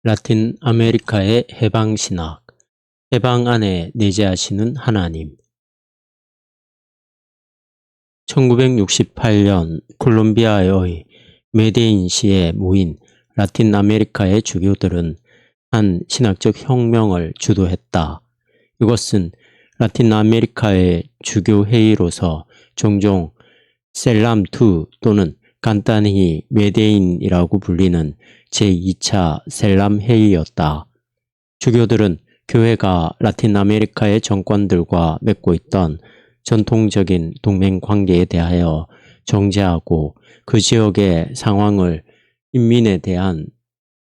라틴 아메리카의 해방신학, 해방 안에 내재하시는 하나님. 1968년 콜롬비아의 메데인시에 모인 라틴 아메리카의 주교들은 한 신학적 혁명을 주도했다. 이것은 라틴 아메리카의 주교 회의로서 종종 셀람2 또는 간단히 메데인이라고 불리는 제2차 셀람 회의였다. 주교들은 교회가 라틴 아메리카의 정권들과 맺고 있던 전통적인 동맹 관계에 대하여 정죄하고 그 지역의 상황을 인민에 대한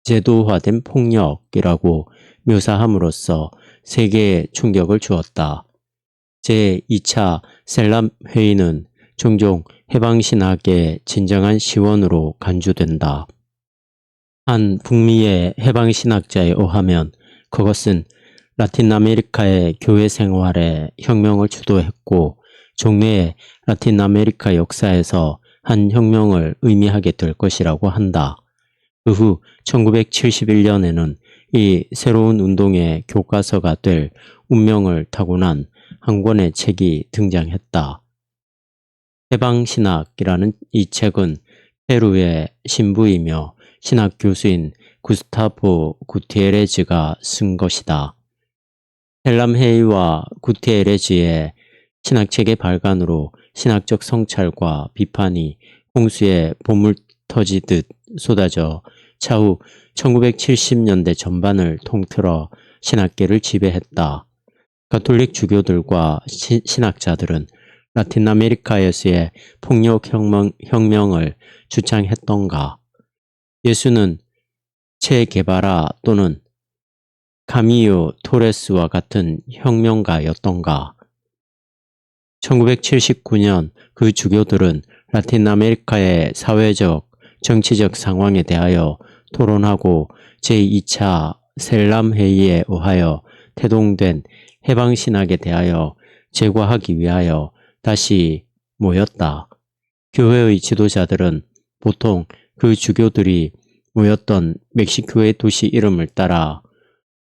제도화된 폭력이라고 묘사함으로써 세계에 충격을 주었다. 제2차 셀람 회의는 종종 해방신학의 진정한 시원으로 간주된다. 한 북미의 해방신학자에 의하면 그것은 라틴 아메리카의 교회 생활에 혁명을 주도했고 종래의 라틴 아메리카 역사에서 한 혁명을 의미하게 될 것이라고 한다. 그 후 1971년에는 이 새로운 운동의 교과서가 될 운명을 타고난 한 권의 책이 등장했다. 해방신학이라는 이 책은 페루의 신부이며 신학 교수인 구스타보 구티에레즈가 쓴 것이다. 헬람헤이와 구티에레즈의 신학책의 발간으로 신학적 성찰과 비판이 홍수의 봄을 터지듯 쏟아져 차후 1970년대 전반을 통틀어 신학계를 지배했다. 가톨릭 주교들과 신학자들은 라틴 아메리카에서의 폭력혁명을 주창했던가? 예수는 체 게바라 또는 카미요 토레스와 같은 혁명가였던가? 1979년 그 주교들은 라틴 아메리카의 사회적, 정치적 상황에 대하여 토론하고 제2차 셀람 회의에 의하여 태동된 해방신학에 대하여 제과하기 위하여 다시 모였다. 교회의 지도자들은 보통 그 주교들이 모였던 멕시코의 도시 이름을 따라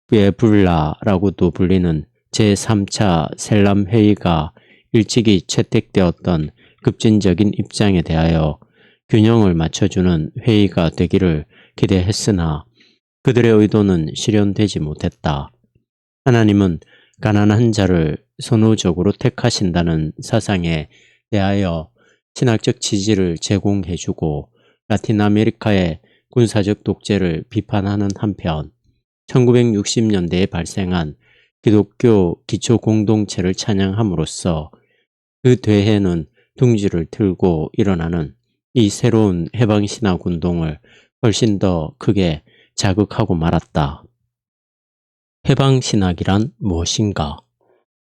푸에블라라고도 불리는 제3차 셀람 회의가 일찍이 채택되었던 급진적인 입장에 대하여 균형을 맞춰주는 회의가 되기를 기대했으나 그들의 의도는 실현되지 못했다. 하나님은 가난한 자를 선호적으로 택하신다는 사상에 대하여 신학적 지지를 제공해주고 라틴 아메리카의 군사적 독재를 비판하는 한편 1960년대에 발생한 기독교 기초 공동체를 찬양함으로써 그 뒤에는 둥지를 틀고 일어나는 이 새로운 해방신학 운동을 훨씬 더 크게 자극하고 말았다. 해방신학이란 무엇인가?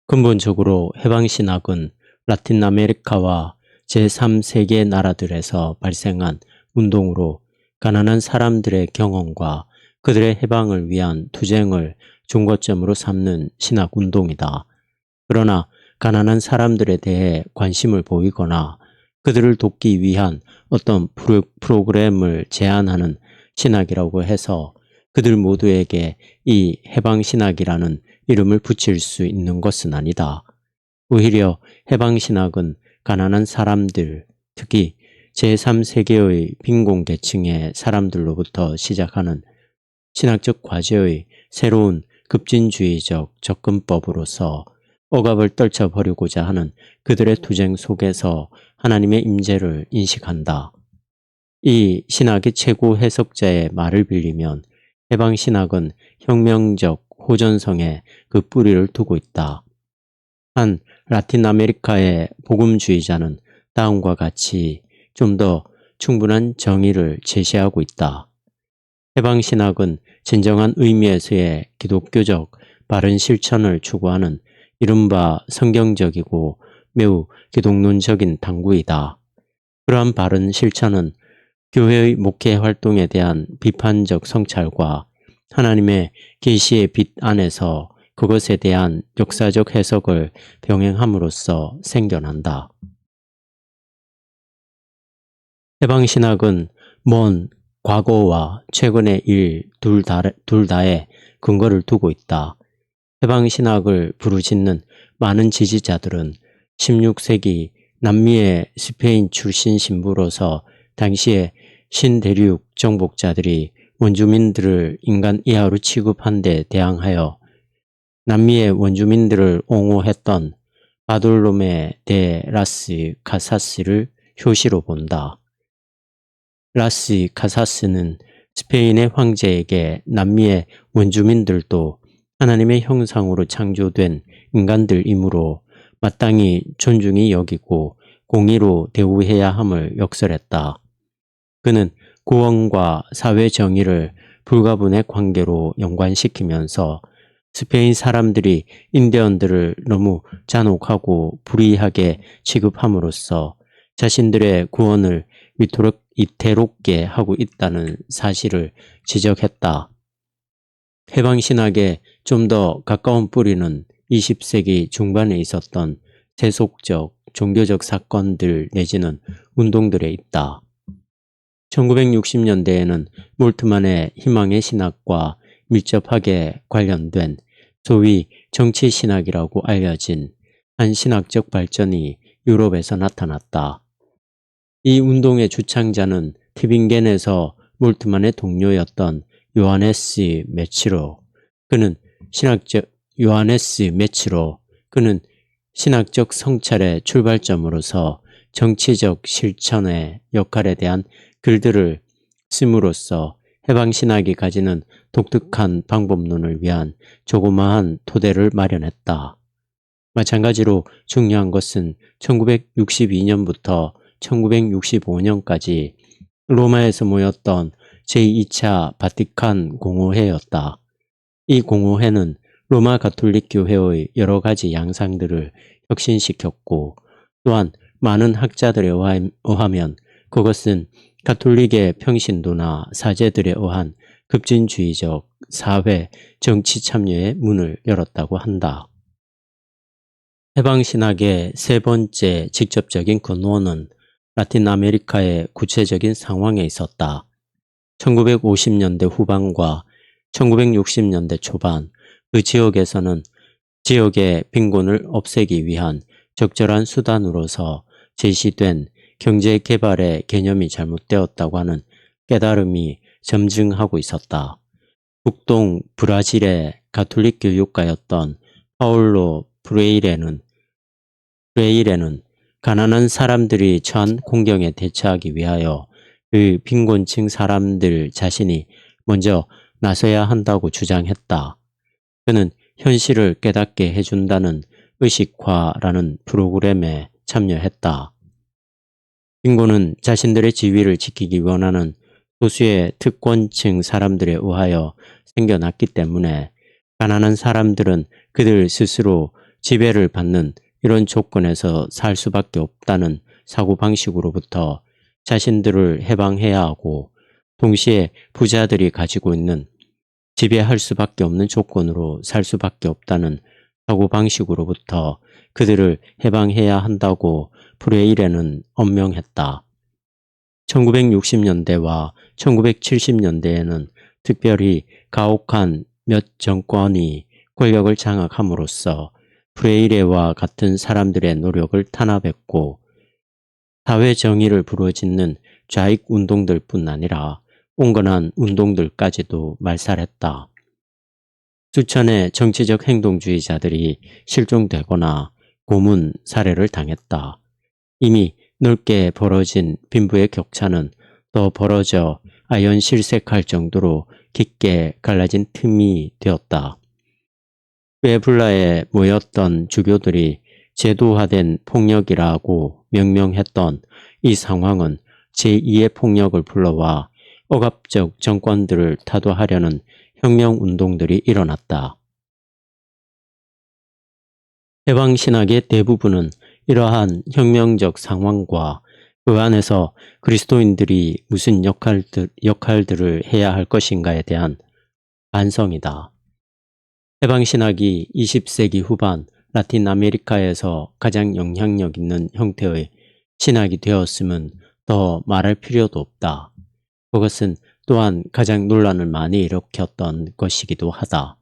근본적으로 해방신학은 라틴 아메리카와 제3세계 나라들에서 발생한 운동으로 가난한 사람들의 경험과 그들의 해방을 위한 투쟁을 중거점으로 삼는 신학운동이다. 그러나 가난한 사람들에 대해 관심을 보이거나 그들을 돕기 위한 어떤 프로그램을 제안하는 신학이라고 해서 그들 모두에게 이 해방신학이라는 이름을 붙일 수 있는 것은 아니다. 오히려 해방신학은 가난한 사람들, 특히 제3세계의 빈곤계층의 사람들로부터 시작하는 신학적 과제의 새로운 급진주의적 접근법으로서 억압을 떨쳐버리고자 하는 그들의 투쟁 속에서 하나님의 임재를 인식한다. 이 신학의 최고 해석자의 말을 빌리면 해방신학은 혁명적 호전성에 그 뿌리를 두고 있다. 한 라틴 아메리카의 복음주의자는 다음과 같이 좀 더 충분한 정의를 제시하고 있다. 해방신학은 진정한 의미에서의 기독교적 바른 실천을 추구하는 이른바 성경적이고 매우 기독론적인 당구이다. 그러한 바른 실천은 교회의 목회 활동에 대한 비판적 성찰과 하나님의 계시의 빛 안에서 그것에 대한 역사적 해석을 병행함으로써 생겨난다. 해방신학은 먼 과거와 최근의 일 둘 다에 근거를 두고 있다. 해방신학을 부르짖는 많은 지지자들은 16세기 남미의 스페인 출신 신부로서 당시에 신대륙 정복자들이 원주민들을 인간 이하로 취급한 데 대항하여 남미의 원주민들을 옹호했던 바돌로메 데 라스 카사스를 효시로 본다. 라스 카사스는 스페인의 황제에게 남미의 원주민들도 하나님의 형상으로 창조된 인간들이므로 마땅히 존중히 여기고 공의로 대우해야 함을 역설했다. 그는 구원과 사회 정의를 불가분의 관계로 연관시키면서 스페인 사람들이 인디언들을 너무 잔혹하고 불의하게 취급함으로써 자신들의 구원을 위태롭게 하고 있다는 사실을 지적했다. 해방신학의 좀 더 가까운 뿌리는 20세기 중반에 있었던 세속적, 종교적 사건들 내지는 운동들에 있다. 1960년대에는 몰트만의 희망의 신학과 밀접하게 관련된 소위 정치신학이라고 알려진 한 신학적 발전이 유럽에서 나타났다. 이 운동의 주창자는 티빙겐에서 몰트만의 동료였던 요하네스 메치로. 그는 신학적 성찰의 출발점으로서 정치적 실천의 역할에 대한 글들을 씀으로써 해방신학이 가지는 독특한 방법론을 위한 조그마한 토대를 마련했다. 마찬가지로 중요한 것은 1962년부터 1965년까지 로마에서 모였던 제2차 바티칸 공호회였다. 이 공호회는 로마 가톨릭 교회의 여러 가지 양상들을 혁신시켰고 또한 많은 학자들에 의하면 그것은 가톨릭의 평신도나 사제들에 의한 급진주의적 사회, 정치 참여의 문을 열었다고 한다. 해방신학의 세 번째 직접적인 근원은 라틴 아메리카의 구체적인 상황에 있었다. 1950년대 후반과 1960년대 초반 그 지역에서는 지역의 빈곤을 없애기 위한 적절한 수단으로서 제시된 경제개발의 개념이 잘못되었다고 하는 깨달음이 점증하고 있었다. 북동 브라질의 가톨릭 교육가였던 파울로 프레이레는 가난한 사람들이 처한 공경에 대처하기 위하여 그 빈곤층 사람들 자신이 먼저 나서야 한다고 주장했다. 그는 현실을 깨닫게 해준다는 의식화라는 프로그램에 참여했다. 빈곤은 자신들의 지위를 지키기 원하는 소수의 특권층 사람들에 의하여 생겨났기 때문에 가난한 사람들은 그들 스스로 지배를 받는 이런 조건에서 살 수밖에 없다는 사고방식으로부터 자신들을 해방해야 하고 동시에 부자들이 가지고 있는 지배할 수밖에 없는 조건으로 살 수밖에 없다는 사고방식으로부터 그들을 해방해야 한다고 프레이레는 언명했다. 1960년대와 1970년대에는 특별히 가혹한 몇 정권이 권력을 장악함으로써 프레이레와 같은 사람들의 노력을 탄압했고 사회 정의를 부르짖는 좌익 운동들뿐 아니라 온건한 운동들까지도 말살했다. 수천의 정치적 행동주의자들이 실종되거나 고문, 살해를 당했다. 이미 넓게 벌어진 빈부의 격차는 더 벌어져 아연 실색할 정도로 깊게 갈라진 틈이 되었다. 웨블라에 모였던 주교들이 제도화된 폭력이라고 명명했던 이 상황은 제2의 폭력을 불러와 억압적 정권들을 타도하려는 혁명운동들이 일어났다. 해방신학의 대부분은 이러한 혁명적 상황과 그 안에서 그리스도인들이 무슨 역할들을 해야 할 것인가에 대한 반성이다. 해방신학이 20세기 후반 라틴 아메리카에서 가장 영향력 있는 형태의 신학이 되었음은 더 말할 필요도 없다. 그것은 또한 가장 논란을 많이 일으켰던 것이기도 하다.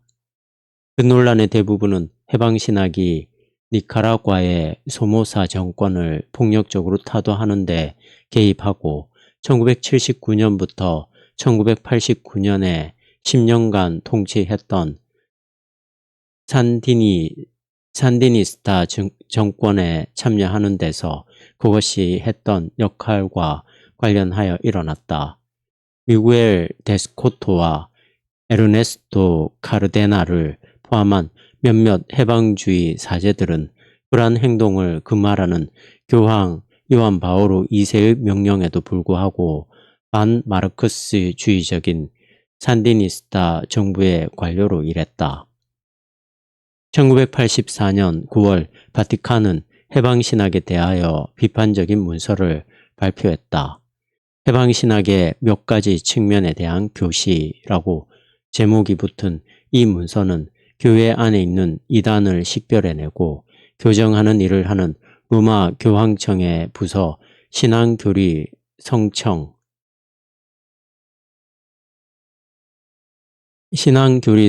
그 논란의 대부분은 해방신학이 니카라과의 소모사 정권을 폭력적으로 타도하는 데 개입하고 1979년부터 1989년에 10년간 통치했던 산디니스타 정권에 참여하는 데서 그것이 했던 역할과 관련하여 일어났다. 미구엘 데스코토와 에르네스토 카르데나를 포함한 몇몇 해방주의 사제들은 그러한 행동을 금하라는 교황 요한 바오로 2세의 명령에도 불구하고 반마르크스주의적인 산디니스타 정부의 관료로 일했다. 1984년 9월 바티칸은 해방신학에 대하여 비판적인 문서를 발표했다. 해방신학의 몇 가지 측면에 대한 교시라고 제목이 붙은 이 문서는 교회 안에 있는 이단을 식별해내고 교정하는 일을 하는 로마 교황청의 부서 신앙교리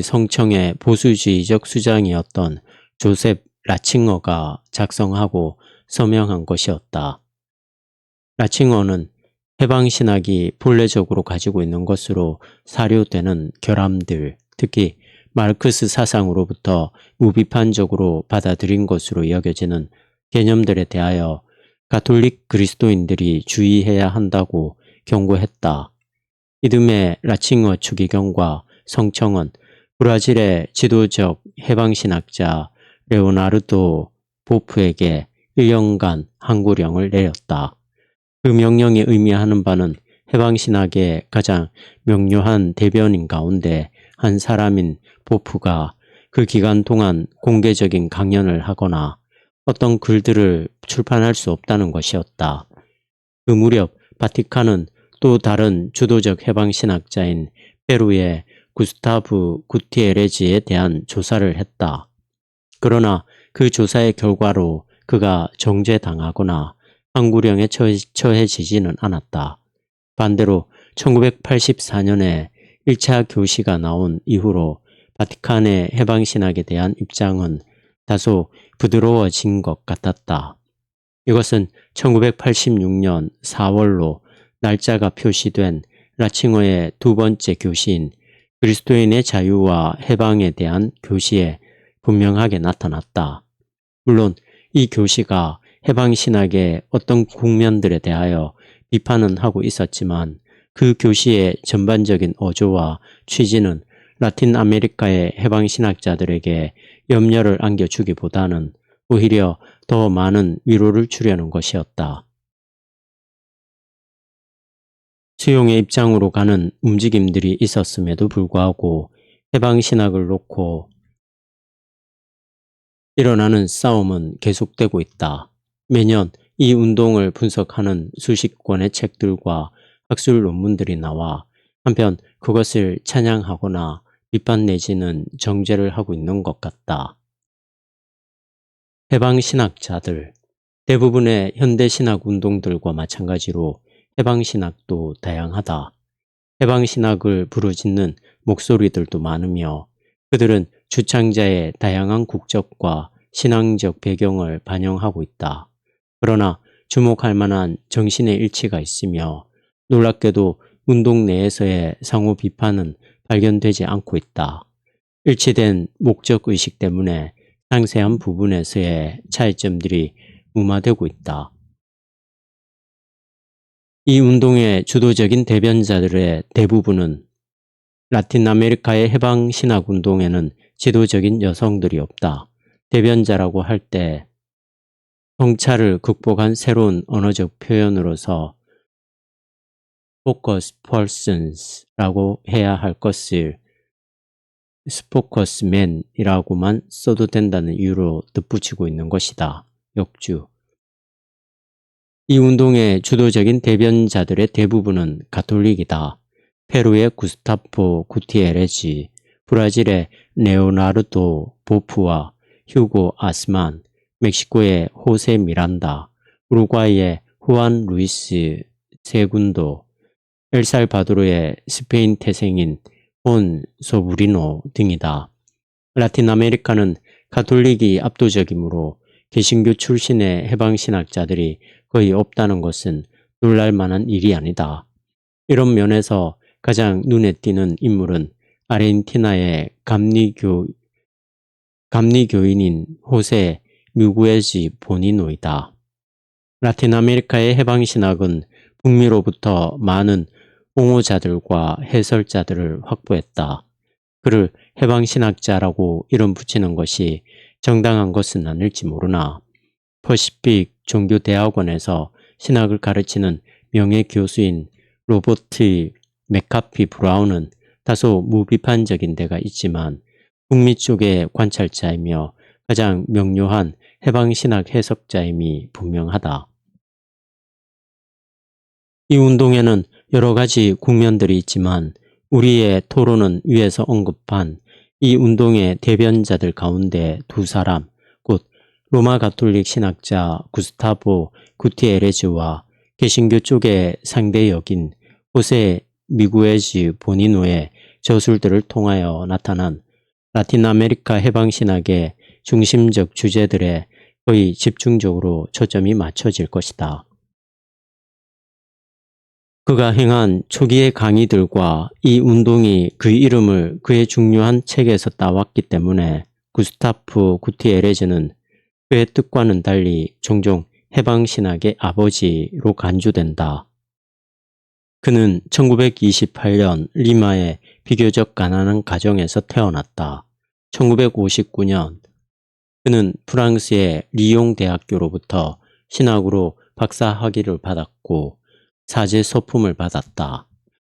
성청의 보수주의적 수장이었던 조셉 라칭어가 작성하고 서명한 것이었다. 라칭어는 해방신학이 본래적으로 가지고 있는 것으로 사료되는 결함들, 특히 마르크스 사상으로부터 무비판적으로 받아들인 것으로 여겨지는 개념들에 대하여 가톨릭 그리스도인들이 주의해야 한다고 경고했다. 이듬해 라칭어 추기경과 성청은 브라질의 지도적 해방신학자 레오나르도 보프에게 1년간 항구령을 내렸다. 그 명령이 의미하는 바는 해방신학의 가장 명료한 대변인 가운데 한 사람인 보프가 그 기간 동안 공개적인 강연을 하거나 어떤 글들을 출판할 수 없다는 것이었다. 그 무렵 바티칸은 또 다른 주도적 해방신학자인 페루의 구스타브 구티에레지에 대한 조사를 했다. 그러나 그 조사의 결과로 그가 정죄당하거나 항구령에 처해지지는 않았다. 반대로 1984년에 1차 교시가 나온 이후로 바티칸의 해방신학에 대한 입장은 다소 부드러워진 것 같았다. 이것은 1986년 4월로 날짜가 표시된 라칭어의 두 번째 교시인 그리스도인의 자유와 해방에 대한 교시에 분명하게 나타났다. 물론 이 교시가 해방신학의 어떤 국면들에 대하여 비판은 하고 있었지만 그 교시의 전반적인 어조와 취지는 라틴 아메리카의 해방신학자들에게 염려를 안겨주기보다는 오히려 더 많은 위로를 주려는 것이었다. 수용의 입장으로 가는 움직임들이 있었음에도 불구하고 해방신학을 놓고 일어나는 싸움은 계속되고 있다. 매년 이 운동을 분석하는 수십 권의 책들과 학술 논문들이 나와 한편 그것을 찬양하거나 비판 내지는 정죄를 하고 있는 것 같다. 해방신학자들, 대부분의 현대신학 운동들과 마찬가지로 해방신학도 다양하다. 해방신학을 부르짖는 목소리들도 많으며 그들은 주창자의 다양한 국적과 신앙적 배경을 반영하고 있다. 그러나 주목할 만한 정신의 일치가 있으며 놀랍게도 운동 내에서의 상호 비판은 발견되지 않고 있다. 일치된 목적의식 때문에 상세한 부분에서의 차이점들이 무마되고 있다. 이 운동의 주도적인 대변자들의 대부분은 라틴 아메리카의 해방신학 운동에는 지도적인 여성들이 없다. 대변자라고 할 때 성차를 극복한 새로운 언어적 표현으로서 focus persons라고 해야 할 것을 spokesman이라고만 써도 된다는 이유로 덧붙이고 있는 것이다. 역주. 이 운동의 주도적인 대변자들의 대부분은 가톨릭이다. 페루의 구스타포 구티에레지, 브라질의 레오나르도 보프와 휴고 아스만, 멕시코의 호세 미란다, 우루과이의 후안 루이스 세군도, 엘살바도르의 스페인 태생인 혼 소브리노 등이다. 라틴 아메리카는 가톨릭이 압도적이므로 개신교 출신의 해방신학자들이 거의 없다는 것은 놀랄 만한 일이 아니다. 이런 면에서 가장 눈에 띄는 인물은 아르헨티나의 감리교인인 호세 미구에지 보니노이다. 라틴 아메리카의 해방신학은 북미로부터 많은 옹호자들과 해설자들을 확보했다. 그를 해방신학자라고 이름 붙이는 것이 정당한 것은 아닐지 모르나 퍼시픽 종교대학원에서 신학을 가르치는 명예 교수인 로버트 맥카피 브라운은 다소 무비판적인 데가 있지만 북미 쪽의 관찰자이며 가장 명료한 해방신학 해석자임이 분명하다. 이 운동에는 여러 가지 국면들이 있지만 우리의 토론은 위에서 언급한 이 운동의 대변자들 가운데 두 사람, 곧 로마 가톨릭 신학자 구스타보 구티에레즈와 개신교 쪽의 상대역인 호세 미구에지 보니노의 저술들을 통하여 나타난 라틴 아메리카 해방신학의 중심적 주제들에 거의 집중적으로 초점이 맞춰질 것이다. 그가 행한 초기의 강의들과 이 운동이 그 이름을 그의 중요한 책에서 따왔기 때문에 구스타프 구티에레즈는 그의 뜻과는 달리 종종 해방신학의 아버지로 간주된다. 그는 1928년 리마의 비교적 가난한 가정에서 태어났다. 1959년 그는 프랑스의 리옹 대학교로부터 신학으로 박사 학위를 받았고 사제 서품을 받았다.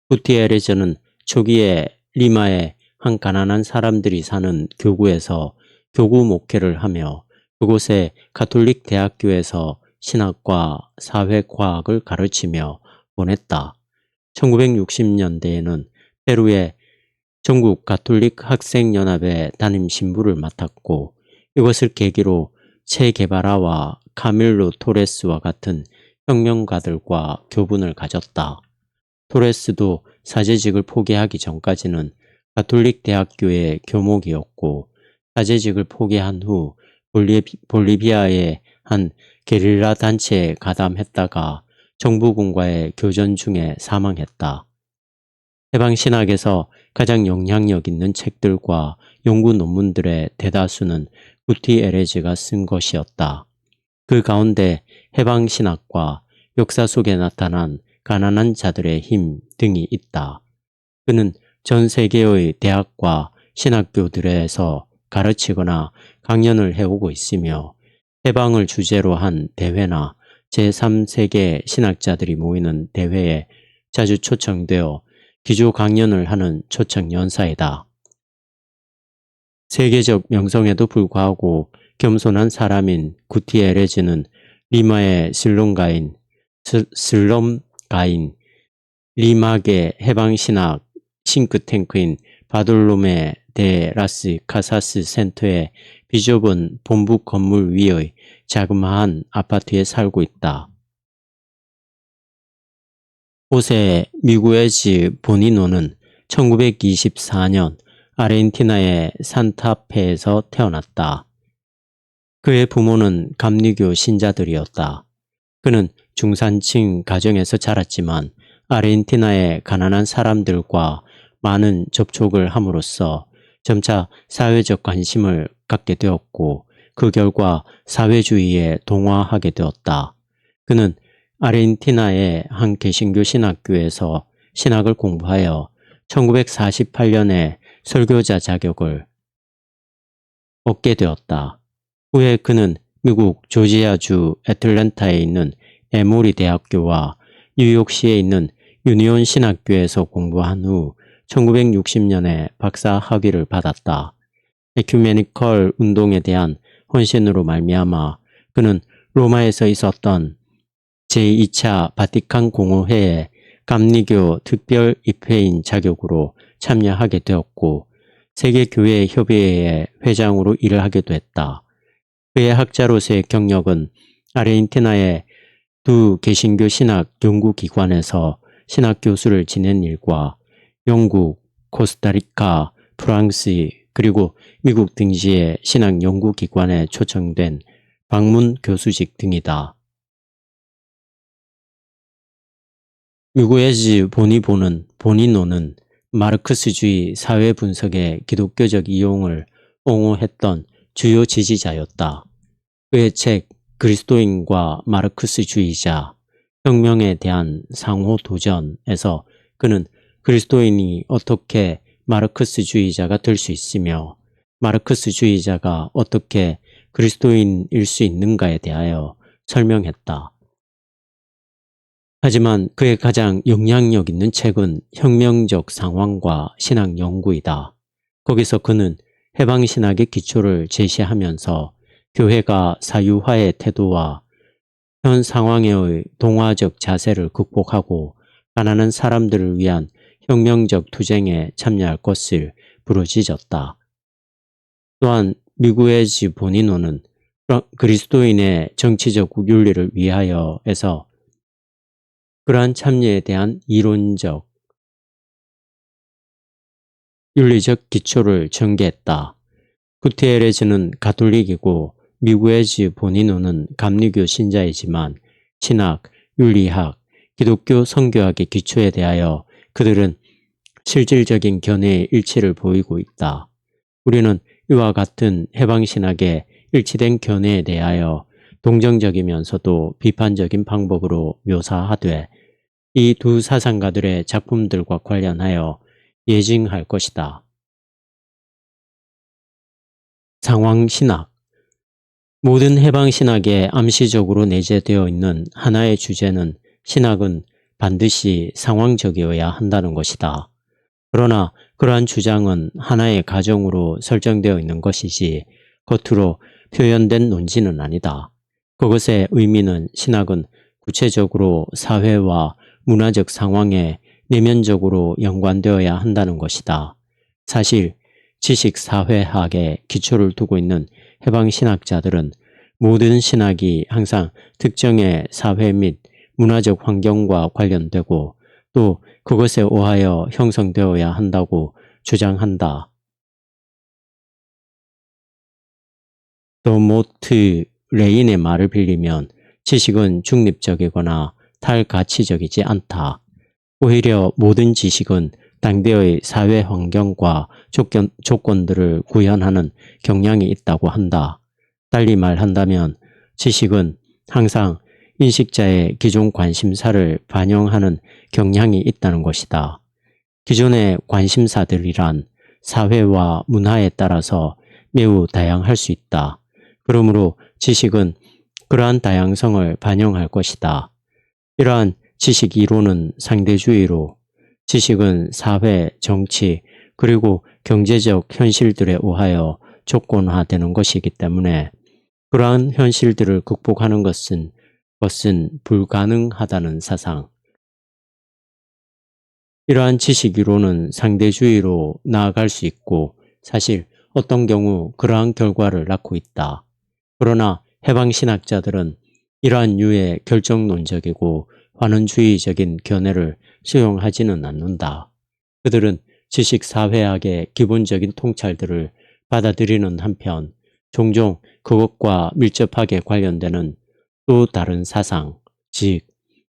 구티에레즈는 초기에 리마의 한 가난한 사람들이 사는 교구에서 교구 목회를 하며 그곳의 가톨릭 대학교에서 신학과 사회과학을 가르치며 보냈다. 1960년대에는 페루의 전국 가톨릭 학생연합의 담임 신부를 맡았고 이것을 계기로 체 게바라와 카밀로 토레스와 같은 혁명가들과 교분을 가졌다. 토레스도 사제직을 포기하기 전까지는 가톨릭 대학교의 교목이었고 사제직을 포기한 후 볼리비아의 한 게릴라 단체에 가담했다가 정부군과의 교전 중에 사망했다. 해방신학에서 가장 영향력 있는 책들과 연구 논문들의 대다수는 구티에레즈가 쓴 것이었다. 그 가운데 해방신학과 역사 속에 나타난 가난한 자들의 힘 등이 있다. 그는 전 세계의 대학과 신학교들에서 가르치거나 강연을 해오고 있으며 해방을 주제로 한 대회나 제3세계 신학자들이 모이는 대회에 자주 초청되어 기조 강연을 하는 초청 연사이다. 세계적 명성에도 불구하고 겸손한 사람인 구티에레즈는 리마의 슬럼가인 리마계 해방신학 싱크탱크인 바돌로메 데 라스 카사스 센터의 비좁은 본부 건물 위의 자그마한 아파트에 살고 있다. 호세 미구에지 보니노는 1924년 아르헨티나의 산타페에서 태어났다. 그의 부모는 감리교 신자들이었다. 그는 중산층 가정에서 자랐지만 아르헨티나의 가난한 사람들과 많은 접촉을 함으로써 점차 사회적 관심을 갖게 되었고 그 결과 사회주의에 동화하게 되었다. 그는 아르헨티나의 한 개신교 신학교에서 신학을 공부하여 1948년에 설교자 자격을 얻게 되었다. 후에 그는 미국 조지아주 애틀랜타에 있는 에모리 대학교와 뉴욕시에 있는 유니온 신학교에서 공부한 후 1960년에 박사 학위를 받았다. 에큐메니컬 운동에 대한 헌신으로 말미암아 그는 로마에서 있었던 제2차 바티칸 공호회의 감리교 특별 입회인 자격으로 참여하게 되었고 세계교회협의회의 회장으로 일을 하기도 했다. 그의 학자로서의 경력은 아르헨티나의 두 개신교 신학 연구기관에서 신학 교수를 지낸 일과 영국, 코스타리카, 프랑스, 그리고 미국 등지의 신학 연구기관에 초청된 방문 교수직 등이다. 미구에즈 보니노는 마르크스주의 사회 분석의 기독교적 이용을 옹호했던 주요 지지자였다. 그의 책 그리스도인과 마르크스주의자, 혁명에 대한 상호 도전에서 그는 그리스도인이 어떻게 마르크스주의자가 될 수 있으며 마르크스주의자가 어떻게 그리스도인일 수 있는가에 대하여 설명했다. 하지만 그의 가장 영향력 있는 책은 혁명적 상황과 신학 연구이다. 거기서 그는 해방신학의 기초를 제시하면서 교회가 사유화의 태도와 현 상황의 동화적 자세를 극복하고 가난한 사람들을 위한 혁명적 투쟁에 참여할 것을 부르짖었다. 또한 미구에즈 보니노는 그리스도인의 정치적 윤리를 위하여에서 그러한 참여에 대한 이론적, 윤리적 기초를 전개했다. 구테레즈는 가톨릭이고 미구에즈 보니노는 감리교 신자이지만 신학, 윤리학, 기독교 선교학의 기초에 대하여 그들은 실질적인 견해의 일치를 보이고 있다. 우리는 이와 같은 해방신학의 일치된 견해에 대하여 동정적이면서도 비판적인 방법으로 묘사하되 이 두 사상가들의 작품들과 관련하여 예증할 것이다. 상황신학. 모든 해방신학에 암시적으로 내재되어 있는 하나의 주제는 신학은 반드시 상황적이어야 한다는 것이다. 그러나 그러한 주장은 하나의 가정으로 설정되어 있는 것이지 겉으로 표현된 논지는 아니다. 그것의 의미는 신학은 구체적으로 사회와 문화적 상황에 내면적으로 연관되어야 한다는 것이다. 사실 지식사회학에 기초를 두고 있는 해방신학자들은 모든 신학이 항상 특정의 사회 및 문화적 환경과 관련되고 또 그것에 의하여 형성되어야 한다고 주장한다. 더모트 레인의 말을 빌리면 지식은 중립적이거나 탈가치적이지 않다. 오히려 모든 지식은 당대의 사회 환경과 조건들을 구현하는 경향이 있다고 한다. 달리 말한다면 지식은 항상 인식자의 기존 관심사를 반영하는 경향이 있다는 것이다. 기존의 관심사들이란 사회와 문화에 따라서 매우 다양할 수 있다. 그러므로 지식은 그러한 다양성을 반영할 것이다. 이러한 지식 이론은 상대주의로 지식은 사회, 정치, 그리고 경제적 현실들에 의하여 조건화되는 것이기 때문에 그러한 현실들을 극복하는 것은 불가능하다는 사상. 이러한 지식 이론은 상대주의로 나아갈 수 있고 사실 어떤 경우 그러한 결과를 낳고 있다. 그러나 해방신학자들은 이러한 유의 결정론적이고 환원주의적인 견해를 수용하지는 않는다. 그들은 지식사회학의 기본적인 통찰들을 받아들이는 한편 종종 그것과 밀접하게 관련되는 또 다른 사상, 즉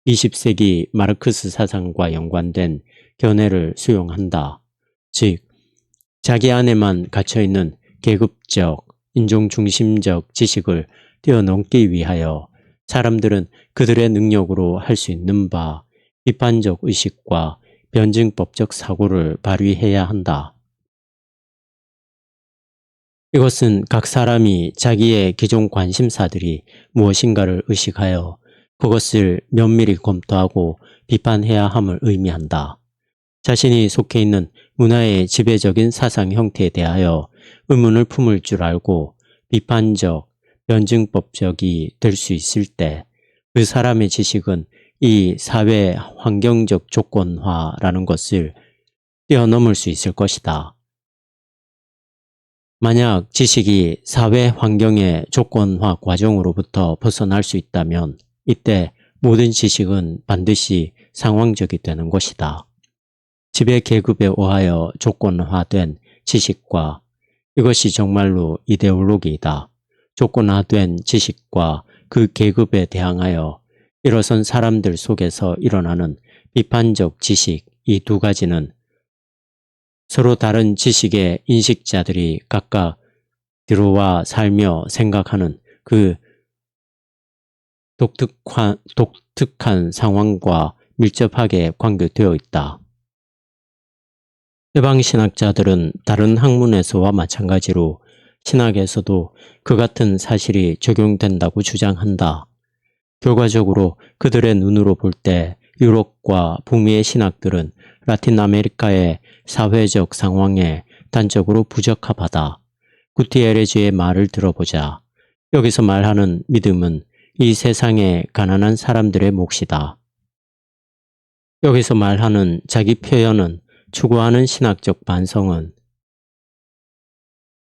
20세기 마르크스 사상과 연관된 견해를 수용한다. 즉 자기 안에만 갇혀있는 계급적, 인종중심적 지식을 뛰어넘기 위하여 사람들은 그들의 능력으로 할 수 있는 바 비판적 의식과 변증법적 사고를 발휘해야 한다. 이것은 각 사람이 자기의 기존 관심사들이 무엇인가를 의식하여 그것을 면밀히 검토하고 비판해야 함을 의미한다. 자신이 속해 있는 문화의 지배적인 사상 형태에 대하여 의문을 품을 줄 알고 비판적, 변증법적이 될 수 있을 때 그 사람의 지식은 이 사회 환경적 조건화라는 것을 뛰어넘을 수 있을 것이다. 만약 지식이 사회 환경의 조건화 과정으로부터 벗어날 수 있다면 이때 모든 지식은 반드시 상황적이 되는 것이다. 지배 계급에 의하여 조건화된 지식과 이것이 정말로 이데올로기이다. 조건화된 지식과 그 계급에 대항하여 일어선 사람들 속에서 일어나는 비판적 지식, 이 두 가지는 서로 다른 지식의 인식자들이 각각 들어와 살며 생각하는 그 독특한 상황과 밀접하게 관계되어 있다. 해방신학자들은 다른 학문에서와 마찬가지로 신학에서도 그 같은 사실이 적용된다고 주장한다. 결과적으로 그들의 눈으로 볼 때 유럽과 북미의 신학들은 라틴 아메리카의 사회적 상황에 단적으로 부적합하다. 구티에레즈의 말을 들어보자. 여기서 말하는 믿음은 이 세상의 가난한 사람들의 몫이다. 여기서 말하는 자기 표현은 추구하는 신학적 반성은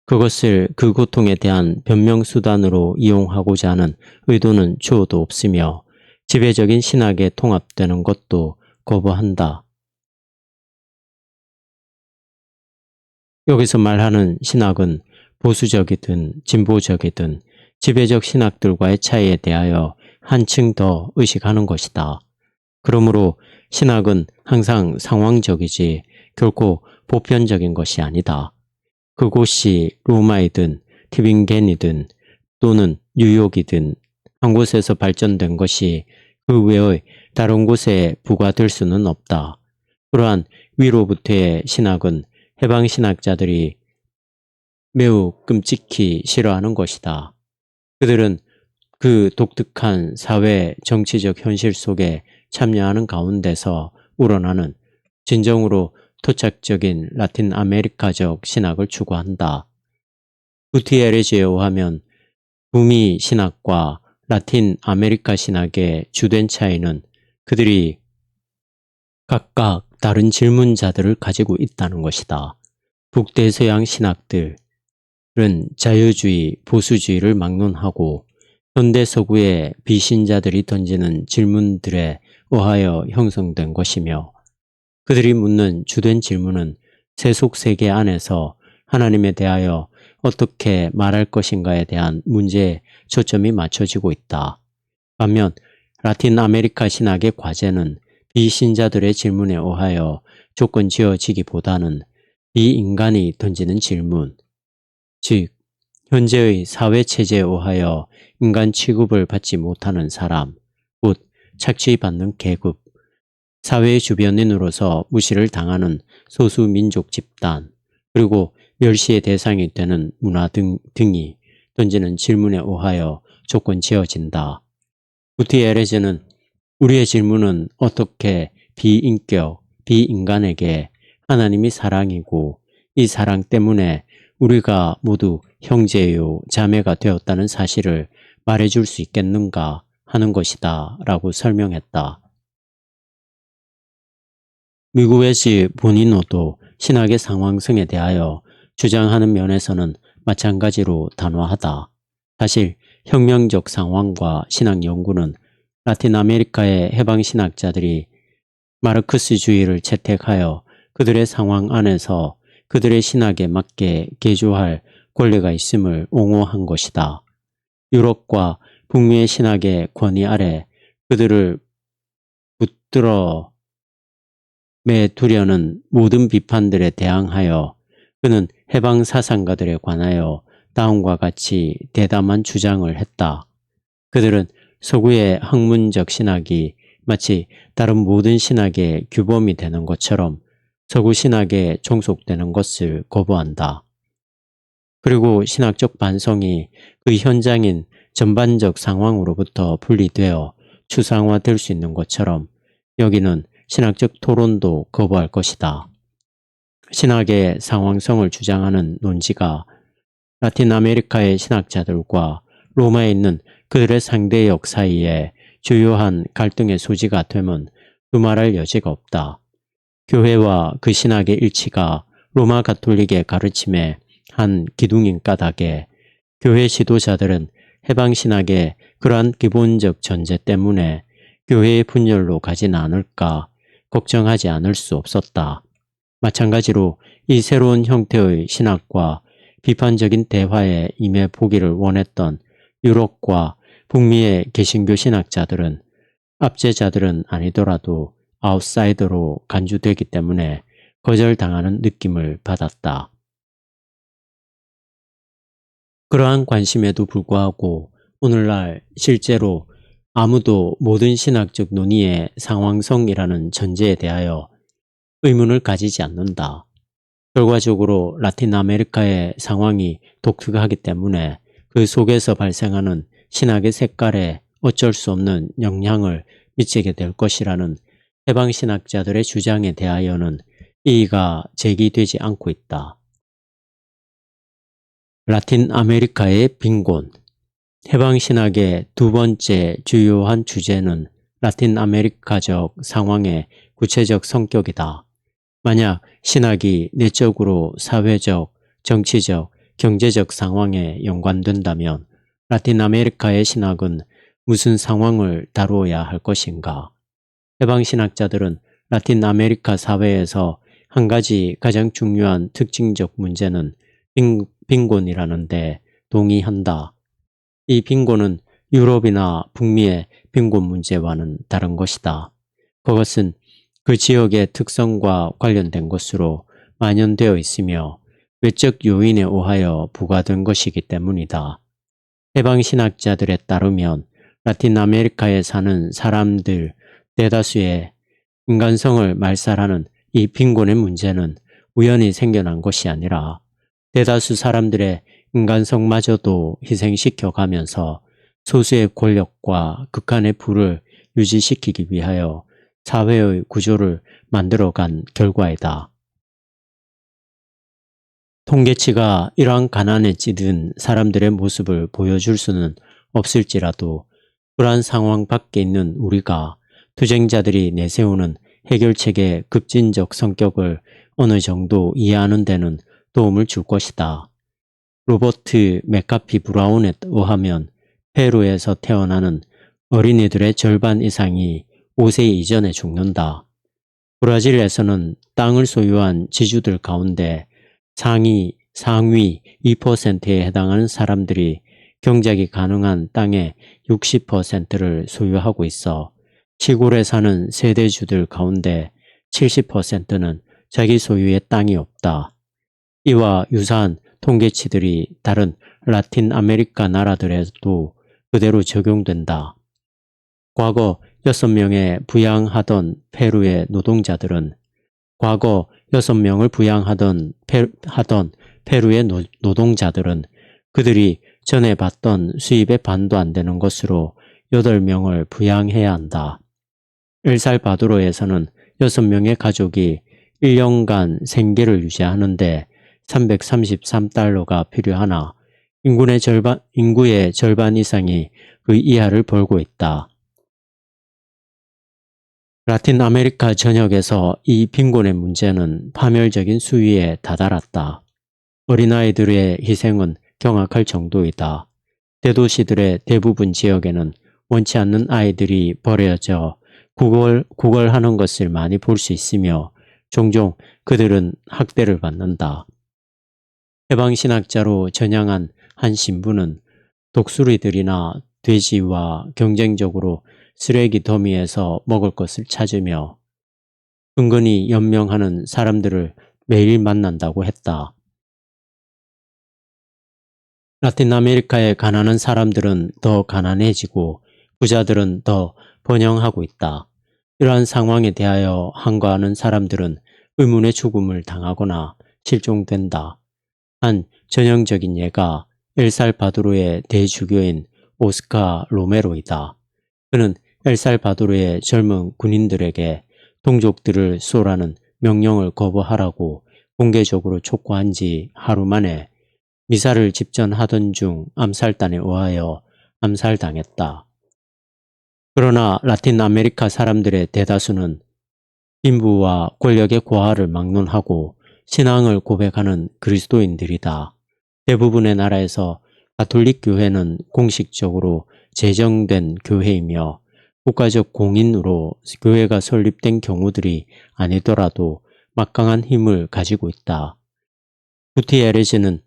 그것을 그 고통에 대한 변명수단으로 이용하고자 하는 의도는 주어도 없으며 지배적인 신학에 통합되는 것도 거부한다. 여기서 말하는 신학은 보수적이든 진보적이든 지배적 신학들과의 차이에 대하여 한층 더 의식하는 것이다. 그러므로 신학은 항상 상황적이지 결코 보편적인 것이 아니다. 그곳이 로마이든 티빙겐이든 또는 뉴욕이든 한 곳에서 발전된 것이 그 외의 다른 곳에 부과될 수는 없다. 그러한 위로부터의 신학은 해방신학자들이 매우 끔찍히 싫어하는 것이다. 그들은 그 독특한 사회 정치적 현실 속에 참여하는 가운데서 우러나는 진정으로 토착적인 라틴 아메리카적 신학을 추구한다. 구티에레즈에 의하면 북미 신학과 라틴 아메리카 신학의 주된 차이는 그들이 각각 다른 질문자들을 가지고 있다는 것이다. 북대서양 신학들은 자유주의, 보수주의를 막론하고 현대 서구의 비신자들이 던지는 질문들에 의하여 형성된 것이며 그들이 묻는 주된 질문은 세속세계 안에서 하나님에 대하여 어떻게 말할 것인가에 대한 문제에 초점이 맞춰지고 있다. 반면 라틴 아메리카 신학의 과제는 비신자들의 질문에 의하여 조건 지어지기보다는 비인간이 던지는 질문, 즉 현재의 사회체제에 의하여 인간 취급을 받지 못하는 사람, 곧 착취받는 계급, 사회의 주변인으로서 무시를 당하는 소수민족 집단, 그리고 멸시의 대상이 되는 문화 등이 던지는 질문에 의하여 조건 지어진다. 구티에레즈는 우리의 질문은 어떻게 비인격, 비인간에게 하나님이 사랑이고 이 사랑 때문에 우리가 모두 형제요 자매가 되었다는 사실을 말해줄 수 있겠는가 하는 것이다 라고 설명했다. 미구에시 보니노도 신학의 상황성에 대하여 주장하는 면에서는 마찬가지로 단호하다. 사실 혁명적 상황과 신학 연구는 라틴 아메리카의 해방신학자들이 마르크스주의를 채택하여 그들의 상황 안에서 그들의 신학에 맞게 개조할 권리가 있음을 옹호한 것이다. 유럽과 북미의 신학의 권위 아래 그들을 붙들어 매두려는 모든 비판들에 대항하여 그는 해방 사상가들에 관하여 다음과 같이 대담한 주장을 했다. 그들은 서구의 학문적 신학이 마치 다른 모든 신학의 규범이 되는 것처럼 서구 신학에 종속되는 것을 거부한다. 그리고 신학적 반성이 그 현장인 전반적 상황으로부터 분리되어 추상화될 수 있는 것처럼 여기는 신학적 토론도 거부할 것이다. 신학의 상황성을 주장하는 논지가 라틴 아메리카의 신학자들과 로마에 있는 그들의 상대역 사이에 주요한 갈등의 소지가 되면 두말할 여지가 없다. 교회와 그 신학의 일치가 로마 가톨릭의 가르침의 한 기둥인 까닭에 교회 지도자들은 해방신학의 그러한 기본적 전제 때문에 교회의 분열로 가진 않을까 걱정하지 않을 수 없었다. 마찬가지로 이 새로운 형태의 신학과 비판적인 대화에 임해 보기를 원했던 유럽과 북미의 개신교 신학자들은 압제자들은 아니더라도 아웃사이더로 간주되기 때문에 거절당하는 느낌을 받았다. 그러한 관심에도 불구하고 오늘날 실제로 아무도 모든 신학적 논의의 상황성이라는 전제에 대하여 의문을 가지지 않는다. 결과적으로 라틴 아메리카의 상황이 독특하기 때문에 그 속에서 발생하는 신학의 색깔에 어쩔 수 없는 영향을 미치게 될 것이라는 해방신학자들의 주장에 대하여는 이의가 제기되지 않고 있다. 라틴 아메리카의 빈곤. 해방신학의 두 번째 주요한 주제는 라틴 아메리카적 상황의 구체적 성격이다. 만약 신학이 내적으로 사회적, 정치적, 경제적 상황에 연관된다면 라틴 아메리카의 신학은 무슨 상황을 다루어야 할 것인가? 해방신학자들은 라틴 아메리카 사회에서 한 가지 가장 중요한 특징적 문제는 빈곤이라는 데 동의한다. 이 빈곤은 유럽이나 북미의 빈곤 문제와는 다른 것이다. 그것은 그 지역의 특성과 관련된 것으로 만연되어 있으며 외적 요인에 의하여 부과된 것이기 때문이다. 해방신학자들에 따르면 라틴 아메리카에 사는 사람들 대다수의 인간성을 말살하는 이 빈곤의 문제는 우연히 생겨난 것이 아니라 대다수 사람들의 인간성마저도 희생시켜 가면서 소수의 권력과 극한의 부를 유지시키기 위하여 사회의 구조를 만들어간 결과이다. 통계치가 이러한 가난에 찌든 사람들의 모습을 보여줄 수는 없을지라도 그러한 상황 밖에 있는 우리가 투쟁자들이 내세우는 해결책의 급진적 성격을 어느 정도 이해하는 데는 도움을 줄 것이다. 로버트 맥카피 브라운에 의하면 페루에서 태어나는 어린이들의 절반 이상이 5세 이전에 죽는다. 브라질에서는 땅을 소유한 지주들 가운데 상위 2%에 해당하는 사람들이 경작이 가능한 땅의 60%를 소유하고 있어 시골에 사는 세대주들 가운데 70%는 자기 소유의 땅이 없다. 이와 유사한 통계치들이 다른 라틴 아메리카 나라들에도 그대로 적용된다. 과거 6명에 부양하던 페루의 노동자들은 과거 6명을 부양하던 페루의 노동자들은 그들이 전에 받던 수입의 반도 안 되는 것으로 8명을 부양해야 한다. 엘살바도르에서는 6명의 가족이 1년간 생계를 유지하는데 333달러가 필요하나 인구의 절반 이상이 그 이하를 벌고 있다. 라틴 아메리카 전역에서 이 빈곤의 문제는 파멸적인 수위에 다다랐다. 어린아이들의 희생은 경악할 정도이다. 대도시들의 대부분 지역에는 원치 않는 아이들이 버려져 구걸하는 것을 많이 볼 수 있으며 종종 그들은 학대를 받는다. 해방신학자로 전향한 한 신부는 독수리들이나 돼지와 경쟁적으로 쓰레기 더미에서 먹을 것을 찾으며 은근히 연명하는 사람들을 매일 만난다고 했다. 라틴 아메리카의 가난한 사람들은 더 가난해지고 부자들은 더 번영하고 있다. 이러한 상황에 대하여 한가하는 사람들은 의문의 죽음을 당하거나 실종된다. 한 전형적인 예가 엘살바도르의 대주교인 오스카 로메로이다. 그는 엘살바도르의 젊은 군인들에게 동족들을 쏘라는 명령을 거부하라고 공개적으로 촉구한 지 하루 만에 미사를 집전하던 중 암살단에 의하여 암살당했다. 그러나 라틴 아메리카 사람들의 대다수는 빈부와 권력의 고하를 막론하고 신앙을 고백하는 그리스도인들이다. 대부분의 나라에서 가톨릭 교회는 공식적으로 제정된 교회이며 국가적 공인으로 교회가 설립된 경우들이 아니더라도 막강한 힘을 가지고 있다. 구티에레즈는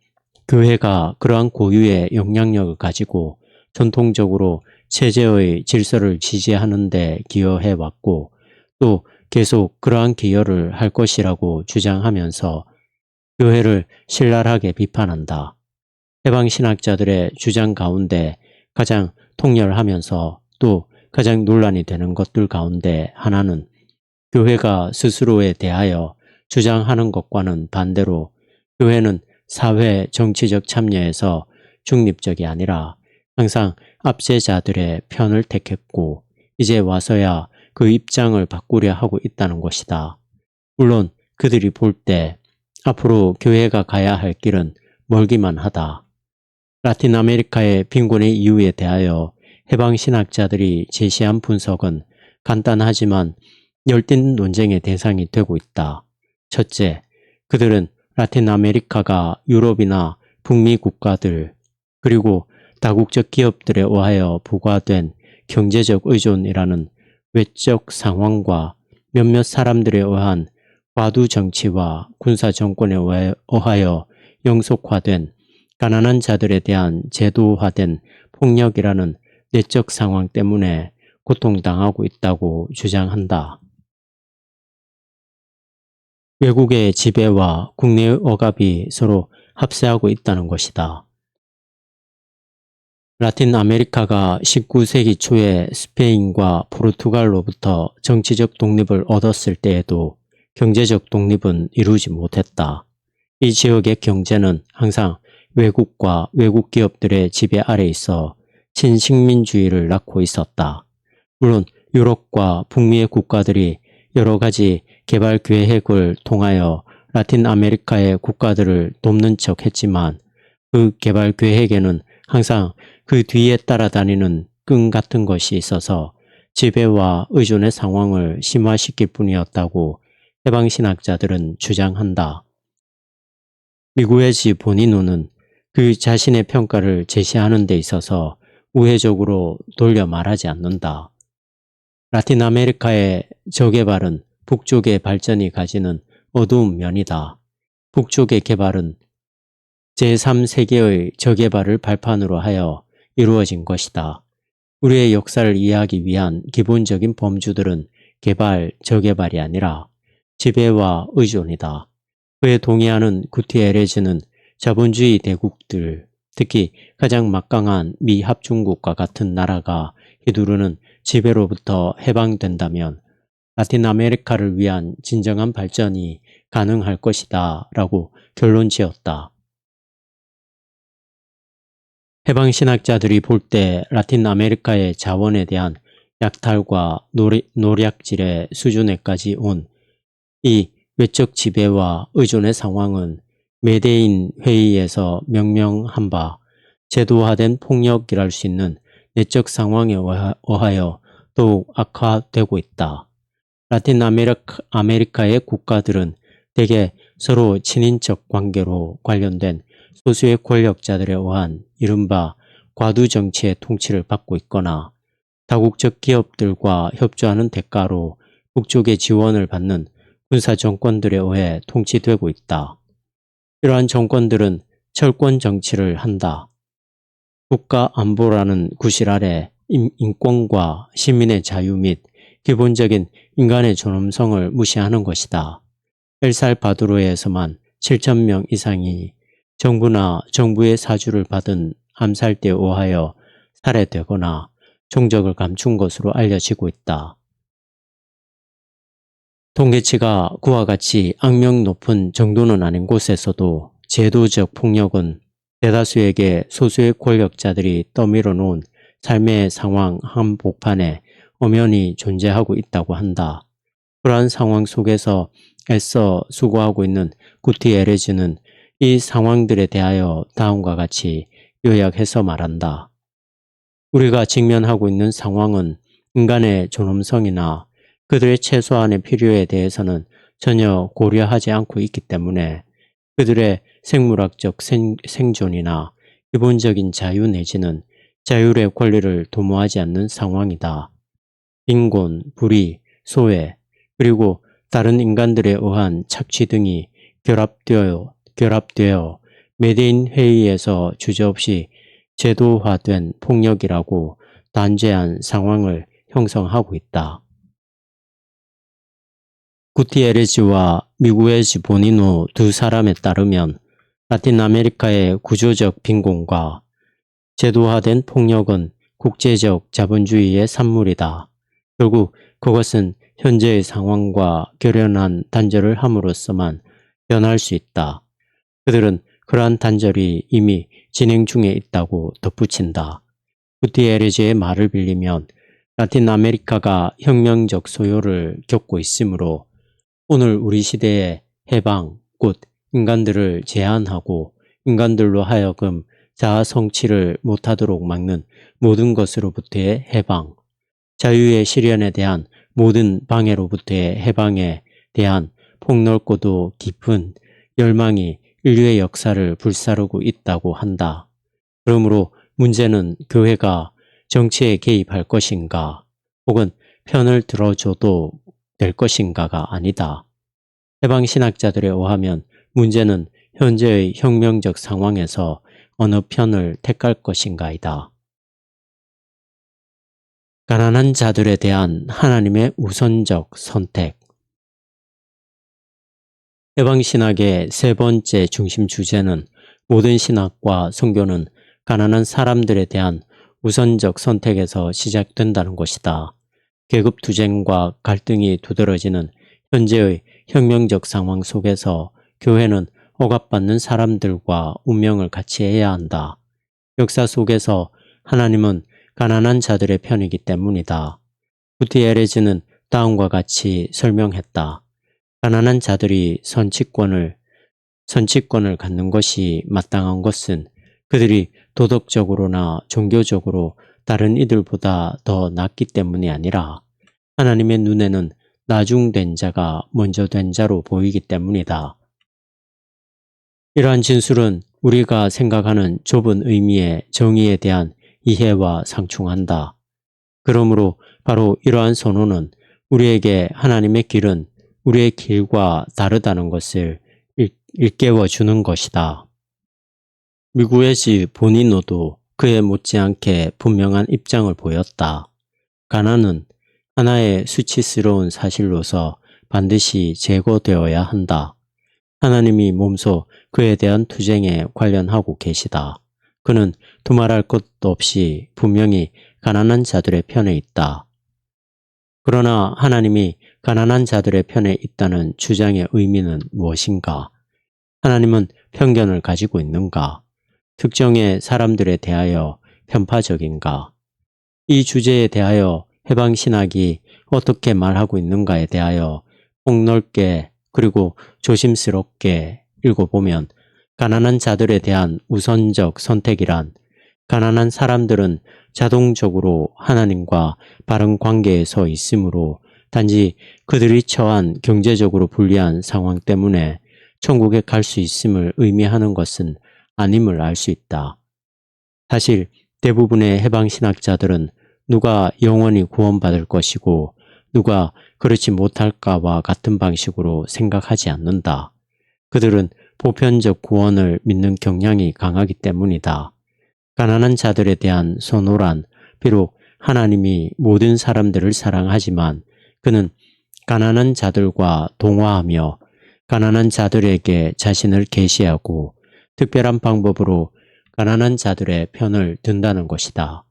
교회가 그러한 고유의 영향력을 가지고 전통적으로 체제의 질서를 지지하는 데 기여해왔고 또 계속 그러한 기여를 할 것이라고 주장하면서 교회를 신랄하게 비판한다. 해방신학자들의 주장 가운데 가장 통렬하면서 또 가장 논란이 되는 것들 가운데 하나는 교회가 스스로에 대하여 주장하는 것과는 반대로 교회는 사회 정치적 참여에서 중립적이 아니라 항상 압제자들의 편을 택했고 이제 와서야 그 입장을 바꾸려 하고 있다는 것이다. 물론 그들이 볼 때 앞으로 교회가 가야 할 길은 멀기만 하다. 라틴 아메리카의 빈곤의 이유에 대하여 해방신학자들이 제시한 분석은 간단하지만 열띤 논쟁의 대상이 되고 있다. 첫째, 그들은 라틴 아메리카가 유럽이나 북미 국가들 그리고 다국적 기업들에 의하여 부과된 경제적 의존이라는 외적 상황과 몇몇 사람들에 의한 과두 정치와 군사 정권에 의하여 영속화된 가난한 자들에 대한 제도화된 폭력이라는 내적 상황 때문에 고통당하고 있다고 주장한다. 외국의 지배와 국내의 억압이 서로 합세하고 있다는 것이다. 라틴 아메리카가 19세기 초에 스페인과 포르투갈로부터 정치적 독립을 얻었을 때에도 경제적 독립은 이루지 못했다. 이 지역의 경제는 항상 외국과 외국 기업들의 지배 아래 있어 친식민주의를 낳고 있었다. 물론 유럽과 북미의 국가들이 여러 가지 개발 계획을 통하여 라틴 아메리카의 국가들을 돕는 척 했지만 그 개발 계획에는 항상 그 뒤에 따라다니는 끈 같은 것이 있어서 지배와 의존의 상황을 심화시킬 뿐이었다고 해방신학자들은 주장한다. 미구에지 보니노는 그 자신의 평가를 제시하는 데 있어서 우회적으로 돌려 말하지 않는다. 라틴 아메리카의 저개발은 북쪽의 발전이 가지는 어두운 면이다. 북쪽의 개발은 제3세계의 저개발을 발판으로 하여 이루어진 것이다. 우리의 역사를 이해하기 위한 기본적인 범주들은 개발, 저개발이 아니라 지배와 의존이다. 그에 동의하는 구티에레즈는 자본주의 대국들, 특히 가장 막강한 미 합중국과 같은 나라가 휘두르는 지배로부터 해방된다면 라틴 아메리카를 위한 진정한 발전이 가능할 것이다 라고 결론 지었다. 해방신학자들이 볼 때 라틴 아메리카의 자원에 대한 약탈과 노략질의 수준에까지 온 이 외적 지배와 의존의 상황은 메데인 회의에서 명명한 바 제도화된 폭력이랄 수 있는 내적 상황에 의하여 더욱 악화되고 있다. 라틴 아메리카의 국가들은 대개 서로 친인척 관계로 관련된 소수의 권력자들에 의한 이른바 과두 정치의 통치를 받고 있거나 다국적 기업들과 협조하는 대가로 북쪽의 지원을 받는 군사 정권들에 의해 통치되고 있다. 이러한 정권들은 철권 정치를 한다. 국가 안보라는 구실 아래 인권과 시민의 자유 및 기본적인 인간의 존엄성을 무시하는 것이다. 엘살바도르에서만 7,000명 이상이 정부나 정부의 사주를 받은 암살대에 의하여 살해되거나 종적을 감춘 것으로 알려지고 있다. 통계치가 그와 같이 악명 높은 정도는 아닌 곳에서도 제도적 폭력은 대다수에게 소수의 권력자들이 떠밀어 놓은 삶의 상황 한복판에 엄연히 존재하고 있다고 한다. 그러한 상황 속에서 애써 수고하고 있는 구티에레즈는 이 상황들에 대하여 다음과 같이 요약해서 말한다. 우리가 직면하고 있는 상황은 인간의 존엄성이나 그들의 최소한의 필요에 대해서는 전혀 고려하지 않고 있기 때문에 그들의 생물학적 생존이나 기본적인 자유 내지는 자율의 권리를 도모하지 않는 상황이다. 빈곤, 불의, 소외, 그리고 다른 인간들에 의한 착취 등이 결합되어 메데인 회의에서 주저없이 제도화된 폭력이라고 단죄한 상황을 형성하고 있다. 구티에레즈와 미구에즈 보니노 두 사람에 따르면 라틴 아메리카의 구조적 빈곤과 제도화된 폭력은 국제적 자본주의의 산물이다. 결국 그것은 현재의 상황과 결연한 단절을 함으로써만 변할 수 있다. 그들은 그러한 단절이 이미 진행 중에 있다고 덧붙인다. 구티에레즈의 말을 빌리면 라틴 아메리카가 혁명적 소요를 겪고 있으므로 오늘 우리 시대의 해방, 곧 인간들을 제한하고 인간들로 하여금 자아 성취를 못하도록 막는 모든 것으로부터의 해방, 자유의 실현에 대한 모든 방해로부터의 해방에 대한 폭넓고도 깊은 열망이 인류의 역사를 불사르고 있다고 한다. 그러므로 문제는 교회가 정치에 개입할 것인가 혹은 편을 들어줘도 될 것인가가 아니다. 해방신학자들에 의하면 문제는 현재의 혁명적 상황에서 어느 편을 택할 것인가이다. 가난한 자들에 대한 하나님의 우선적 선택. 해방신학의 세 번째 중심 주제는 모든 신학과 선교는 가난한 사람들에 대한 우선적 선택에서 시작된다는 것이다. 계급투쟁과 갈등이 두드러지는 현재의 혁명적 상황 속에서 교회는 억압받는 사람들과 운명을 같이 해야 한다. 역사 속에서 하나님은 가난한 자들의 편이기 때문이다. 구티에레즈는 다음과 같이 설명했다. 가난한 자들이 선치권을 갖는 것이 마땅한 것은 그들이 도덕적으로나 종교적으로 다른 이들보다 더 낫기 때문이 아니라 하나님의 눈에는 나중된 자가 먼저 된 자로 보이기 때문이다. 이러한 진술은 우리가 생각하는 좁은 의미의 정의에 대한 이해와 상충한다. 그러므로 바로 이러한 선언은 우리에게 하나님의 길은 우리의 길과 다르다는 것을 일깨워 주는 것이다. 미구에즈 보니노도 그에 못지않게 분명한 입장을 보였다. 가난은 하나의 수치스러운 사실로서 반드시 제거되어야 한다. 하나님이 몸소 그에 대한 투쟁에 관련하고 계시다. 그는 두말할 것도 없이 분명히 가난한 자들의 편에 있다. 그러나 하나님이 가난한 자들의 편에 있다는 주장의 의미는 무엇인가? 하나님은 편견을 가지고 있는가? 특정의 사람들에 대하여 편파적인가? 이 주제에 대하여 해방신학이 어떻게 말하고 있는가에 대하여 폭넓게 그리고 조심스럽게 읽어보면 가난한 자들에 대한 우선적 선택이란 가난한 사람들은 자동적으로 하나님과 바른 관계에 서 있으므로 단지 그들이 처한 경제적으로 불리한 상황 때문에 천국에 갈 수 있음을 의미하는 것은 아님을 알 수 있다. 사실 대부분의 해방신학자들은 누가 영원히 구원받을 것이고 누가 그렇지 못할까와 같은 방식으로 생각하지 않는다. 그들은 보편적 구원을 믿는 경향이 강하기 때문이다. 가난한 자들에 대한 선호란 비록 하나님이 모든 사람들을 사랑하지만 그는 가난한 자들과 동화하며 가난한 자들에게 자신을 계시하고 특별한 방법으로 가난한 자들의 편을 든다는 것이다.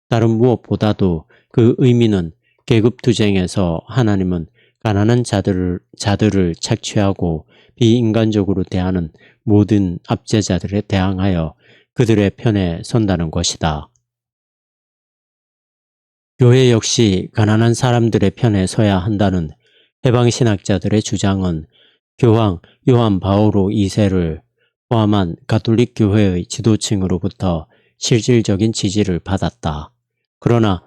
다른 무엇보다도 그 의미는 계급투쟁에서 하나님은 가난한 자들을 착취하고 비인간적으로 대하는 모든 압제자들에 대항하여 그들의 편에 선다는 것이다. 교회 역시 가난한 사람들의 편에 서야 한다는 해방신학자들의 주장은 교황 요한 바오로 2세를 포함한 가톨릭 교회의 지도층으로부터 실질적인 지지를 받았다. 그러나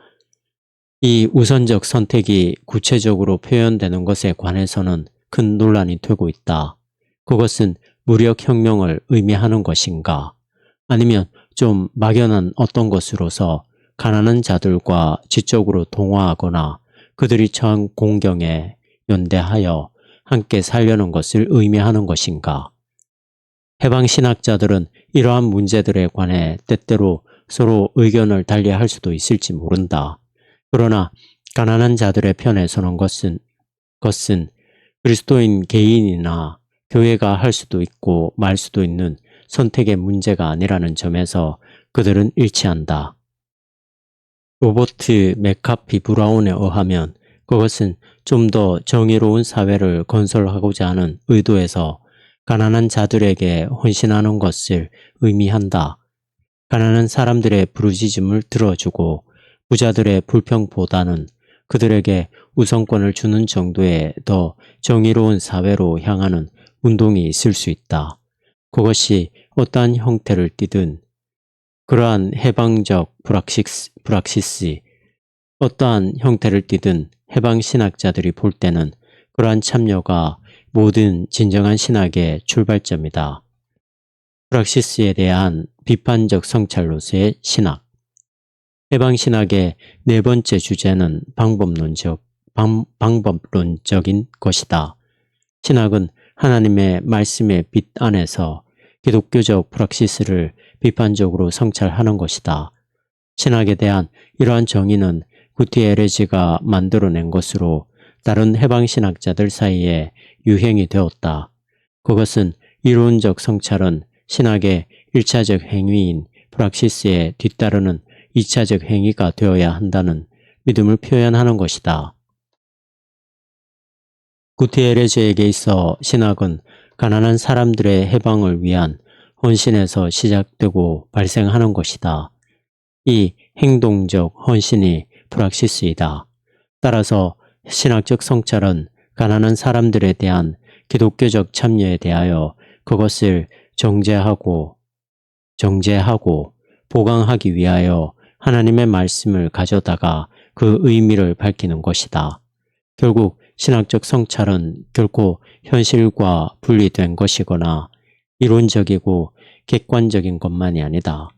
이 우선적 선택이 구체적으로 표현되는 것에 관해서는 큰 논란이 되고 있다. 그것은 무력혁명을 의미하는 것인가? 아니면 좀 막연한 어떤 것으로서 가난한 자들과 지적으로 동화하거나 그들이 처한 공경에 연대하여 함께 살려는 것을 의미하는 것인가? 해방신학자들은 이러한 문제들에 관해 때때로 서로 의견을 달리할 수도 있을지 모른다. 그러나 가난한 자들의 편에 서는 것은 그리스도인 개인이나 교회가 할 수도 있고 말 수도 있는 선택의 문제가 아니라는 점에서 그들은 일치한다. 로버트 맥카피 브라운에 의하면 그것은 좀 더 정의로운 사회를 건설하고자 하는 의도에서 가난한 자들에게 헌신하는 것을 의미한다. 가난한 사람들의 부르짖음을 들어주고 부자들의 불평보다는 그들에게 우선권을 주는 정도의 더 정의로운 사회로 향하는 운동이 있을 수 있다. 그것이 어떠한 형태를 띠든 그러한 해방적 브락시스, 어떠한 형태를 띠든 해방신학자들이 볼 때는 그러한 참여가 모든 진정한 신학의 출발점이다. 브락시스에 대한 비판적 성찰로서의 신학. 해방신학의 네 번째 주제는 방법론적인 것이다. 신학은 하나님의 말씀의 빛 안에서 기독교적 브락시스를 비판적으로 성찰하는 것이다. 신학에 대한 이러한 정의는 구티에레지가 만들어낸 것으로 다른 해방신학자들 사이에 유행이 되었다. 그것은 이론적 성찰은 신학의 1차적 행위인 브락시스에 뒤따르는 2차적 행위가 되어야 한다는 믿음을 표현하는 것이다. 구티에레즈에게 있어 신학은 가난한 사람들의 해방을 위한 헌신에서 시작되고 발생하는 것이다. 이 행동적 헌신이 브락시스이다. 따라서 신학적 성찰은 가난한 사람들에 대한 기독교적 참여에 대하여 그것을 정제하고 보강하기 위하여 하나님의 말씀을 가져다가 그 의미를 밝히는 것이다. 결국 신학적 성찰은 결코 현실과 분리된 것이거나 이론적이고 객관적인 것만이 아니다.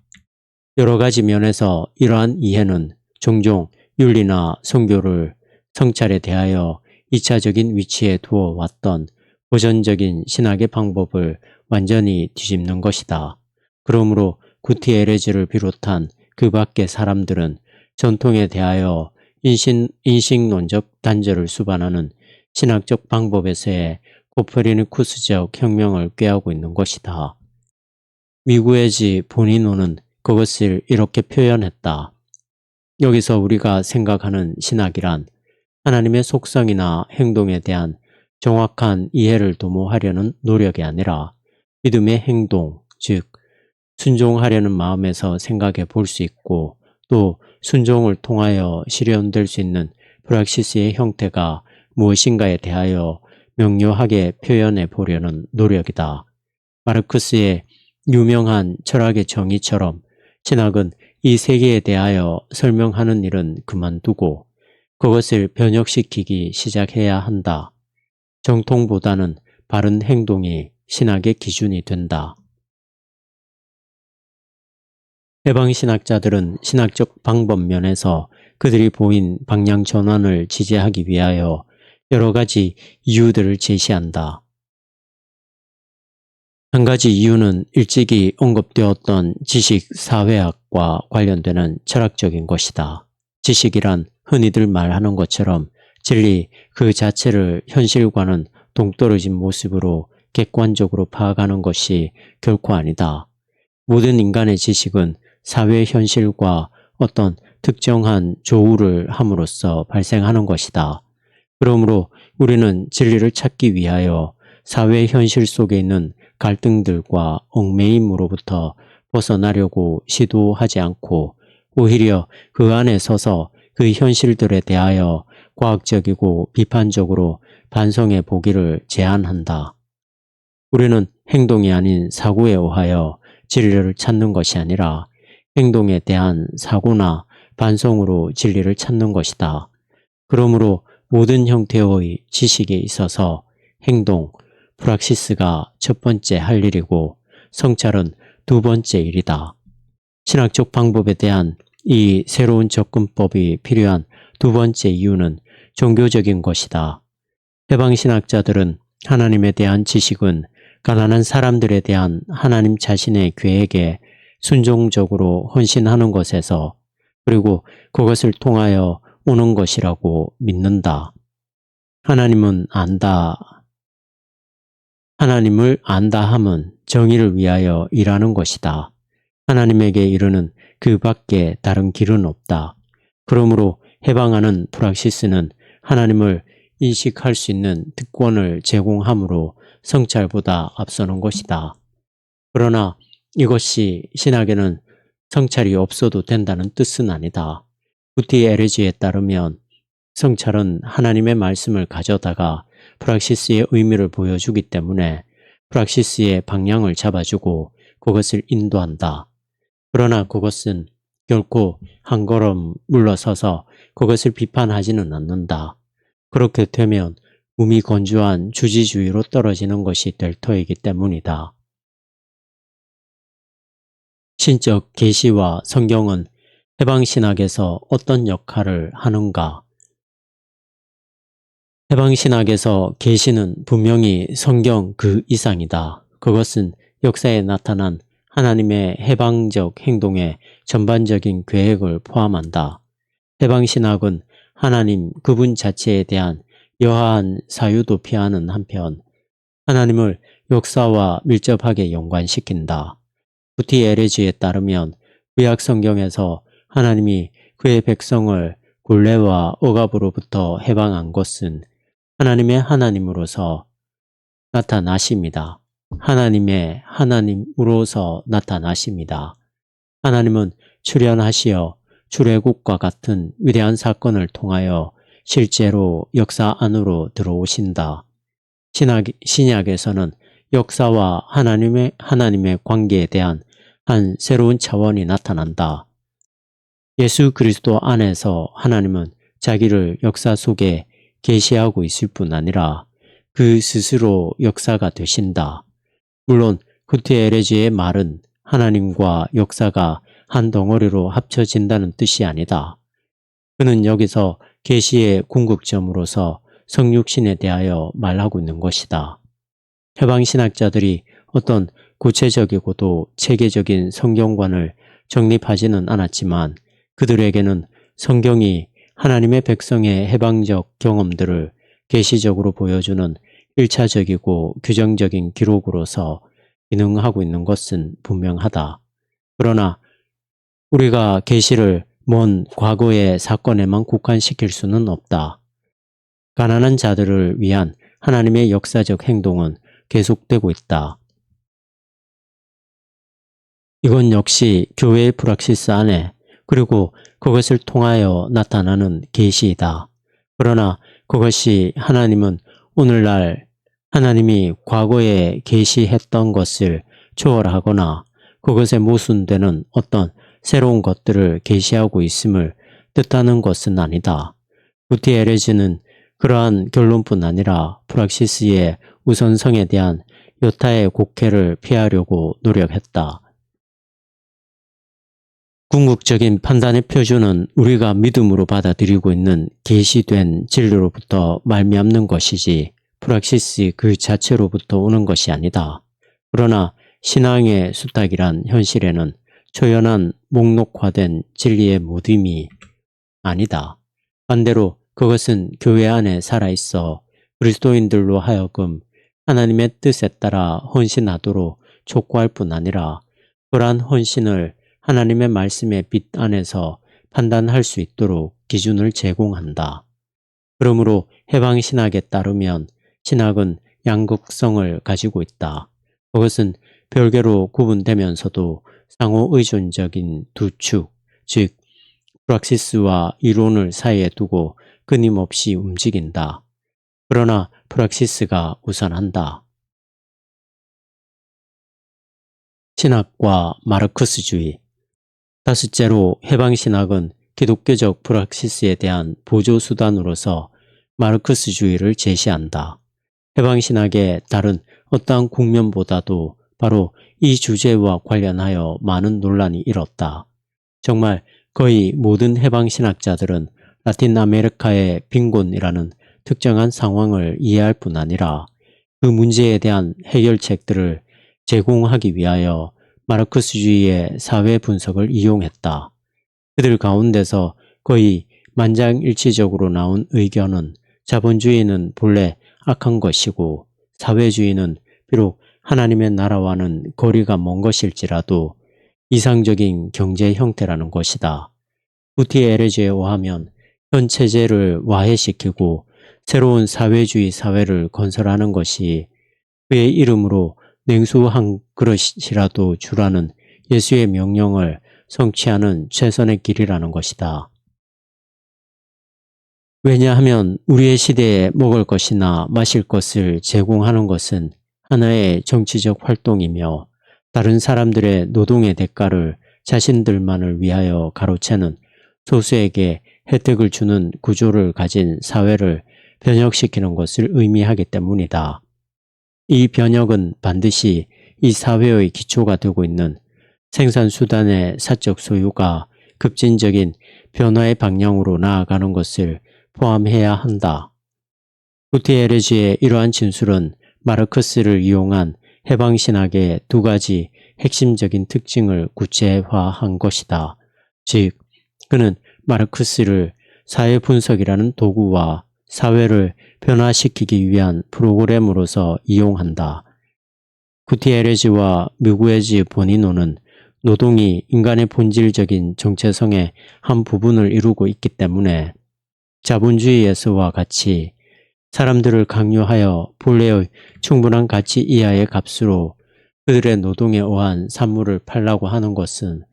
여러 가지 면에서 이러한 이해는 종종 윤리나 선교를 성찰에 대하여 2차적인 위치에 두어 왔던 고전적인 신학의 방법을 완전히 뒤집는 것이다. 그러므로 구티에레즈를 비롯한 그 밖의 사람들은 전통에 대하여 인식론적 단절을 수반하는 신학적 방법에서의 코페르니쿠스적 혁명을 꾀하고 있는 것이다. 미구에지 보니노는 그것을 이렇게 표현했다. 여기서 우리가 생각하는 신학이란 하나님의 속성이나 행동에 대한 정확한 이해를 도모하려는 노력이 아니라 믿음의 행동, 즉 순종하려는 마음에서 생각해 볼 수 있고 또 순종을 통하여 실현될 수 있는 브락시스의 형태가 무엇인가에 대하여 명료하게 표현해 보려는 노력이다. 마르크스의 유명한 철학의 정의처럼 신학은 이 세계에 대하여 설명하는 일은 그만두고 그것을 변혁시키기 시작해야 한다. 정통보다는 바른 행동이 신학의 기준이 된다. 해방신학자들은 신학적 방법 면에서 그들이 보인 방향 전환을 지지하기 위하여 여러 가지 이유들을 제시한다. 한 가지 이유는 일찍이 언급되었던 지식사회학과 관련되는 철학적인 것이다. 지식이란 흔히들 말하는 것처럼 진리 그 자체를 현실과는 동떨어진 모습으로 객관적으로 파악하는 것이 결코 아니다. 모든 인간의 지식은 사회 현실과 어떤 특정한 조우를 함으로써 발생하는 것이다. 그러므로 우리는 진리를 찾기 위하여 사회 현실 속에 있는 갈등들과 얽매임으로부터 벗어나려고 시도하지 않고 오히려 그 안에 서서 그 현실들에 대하여 과학적이고 비판적으로 반성해 보기를 제안한다. 우리는 행동이 아닌 사고에 의하여 진리를 찾는 것이 아니라 행동에 대한 사고나 반성으로 진리를 찾는 것이다. 그러므로 모든 형태의 지식에 있어서 행동, 프락시스가 첫 번째 할 일이고 성찰은 두 번째 일이다. 신학적 방법에 대한 이 새로운 접근법이 필요한 두 번째 이유는 종교적인 것이다. 해방신학자들은 하나님에 대한 지식은 가난한 사람들에 대한 하나님 자신의 계획에 순종적으로 헌신하는 것에서 그리고 그것을 통하여 오는 것이라고 믿는다. 하나님을 안다 함은 정의를 위하여 일하는 것이다. 하나님에게 이르는 그 밖에 다른 길은 없다. 그러므로 해방하는 프락시스는 하나님을 인식할 수 있는 특권을 제공함으로 성찰보다 앞서는 것이다. 그러나 이것이 신학에는 성찰이 없어도 된다는 뜻은 아니다. 구티 에레지에 따르면 성찰은 하나님의 말씀을 가져다가 프락시스의 의미를 보여주기 때문에 프락시스의 방향을 잡아주고 그것을 인도한다. 그러나 그것은 결코 한 걸음 물러서서 그것을 비판하지는 않는다. 그렇게 되면 몸이 건조한 주지주의로 떨어지는 것이 될 터이기 때문이다. 신적 계시와 성경은 해방신학에서 어떤 역할을 하는가? 해방신학에서 계시는 분명히 성경 그 이상이다. 그것은 역사에 나타난 하나님의 해방적 행동의 전반적인 계획을 포함한다. 해방신학은 하나님 그분 자체에 대한 여하한 사유도 피하는 한편 하나님을 역사와 밀접하게 연관시킨다. 구티 에레지에 따르면 구약 성경에서 하나님이 그의 백성을 굴레와 억압으로부터 해방한 것은 하나님의 하나님으로서 나타나십니다. 하나님의 하나님으로서 나타나십니다. 하나님은 출현하시어 출애굽과 같은 위대한 사건을 통하여 실제로 역사 안으로 들어오신다. 신약에서는 역사와 하나님의 관계에 대한 한 새로운 차원이 나타난다. 예수 그리스도 안에서 하나님은 자기를 역사 속에 계시하고 있을 뿐 아니라 그 스스로 역사가 되신다. 물론 구티 에레지의 말은 하나님과 역사가 한 덩어리로 합쳐진다는 뜻이 아니다. 그는 여기서 계시의 궁극점으로서 성육신에 대하여 말하고 있는 것이다. 해방신학자들이 어떤 구체적이고도 체계적인 성경관을 정립하지는 않았지만 그들에게는 성경이 하나님의 백성의 해방적 경험들을 계시적으로 보여주는 1차적이고 규정적인 기록으로서 기능하고 있는 것은 분명하다. 그러나 우리가 계시를 먼 과거의 사건에만 국한시킬 수는 없다. 가난한 자들을 위한 하나님의 역사적 행동은 계속되고 있다. 이건 역시 교회의 프락시스 안에 그리고 그것을 통하여 나타나는 계시이다. 그러나 그것이 하나님은 오늘날 하나님이 과거에 계시했던 것을 초월하거나 그것에 모순되는 어떤 새로운 것들을 계시하고 있음을 뜻하는 것은 아니다. 구티 에레지는 그러한 결론뿐 아니라 프락시스의 우선성에 대한 여타의 곡해를 피하려고 노력했다. 궁극적인 판단의 표준은 우리가 믿음으로 받아들이고 있는 계시된 진리로부터 말미암는 것이지 프락시스 그 자체로부터 오는 것이 아니다. 그러나 신앙의 수탁이란 현실에는 초연한 목록화된 진리의 모임이 아니다. 반대로 그것은 교회 안에 살아있어 그리스도인들로 하여금 하나님의 뜻에 따라 헌신하도록 촉구할 뿐 아니라 그러한 헌신을 하나님의 말씀의 빛 안에서 판단할 수 있도록 기준을 제공한다. 그러므로 해방신학에 따르면 신학은 양극성을 가지고 있다. 그것은 별개로 구분되면서도 상호 의존적인 두 축, 즉 프락시스와 이론을 사이에 두고 끊임없이 움직인다. 그러나 프락시스가 우선한다. 신학과 마르크스주의. 다섯째로 해방신학은 기독교적 프락시스에 대한 보조수단으로서 마르크스주의를 제시한다. 해방신학의 다른 어떠한 국면보다도 바로 이 주제와 관련하여 많은 논란이 일었다. 정말 거의 모든 해방신학자들은 라틴 아메리카의 빈곤이라는 특정한 상황을 이해할 뿐 아니라 그 문제에 대한 해결책들을 제공하기 위하여 마르크스주의의 사회 분석을 이용했다. 그들 가운데서 거의 만장일치적으로 나온 의견은 자본주의는 본래 악한 것이고 사회주의는 비록 하나님의 나라와는 거리가 먼 것일지라도 이상적인 경제 형태라는 것이다. 구티에레즈에 의하면 현 체제를 와해시키고 새로운 사회주의 사회를 건설하는 것이 그의 이름으로 냉수 한 그릇이라도 주라는 예수의 명령을 성취하는 최선의 길이라는 것이다. 왜냐하면 우리의 시대에 먹을 것이나 마실 것을 제공하는 것은 하나의 정치적 활동이며 다른 사람들의 노동의 대가를 자신들만을 위하여 가로채는 소수에게 혜택을 주는 구조를 가진 사회를 변혁시키는 것을 의미하기 때문이다. 이 변혁은 반드시 이 사회의 기초가 되고 있는 생산수단의 사적 소유가 급진적인 변화의 방향으로 나아가는 것을 포함해야 한다. 구티에레즈의 이러한 진술은 마르크스를 이용한 해방신학의 두 가지 핵심적인 특징을 구체화한 것이다. 즉, 그는 마르크스를 사회분석이라는 도구와 사회를 변화시키기 위한 프로그램으로서 이용한다. 구티에레즈와 뮤구에즈 보니노는 노동이 인간의 본질적인 정체성의 한 부분을 이루고 있기 때문에 자본주의에서와 같이 사람들을 강요하여 본래의 충분한 가치 이하의 값으로 그들의 노동에 의한 산물을 팔라고 하는 것은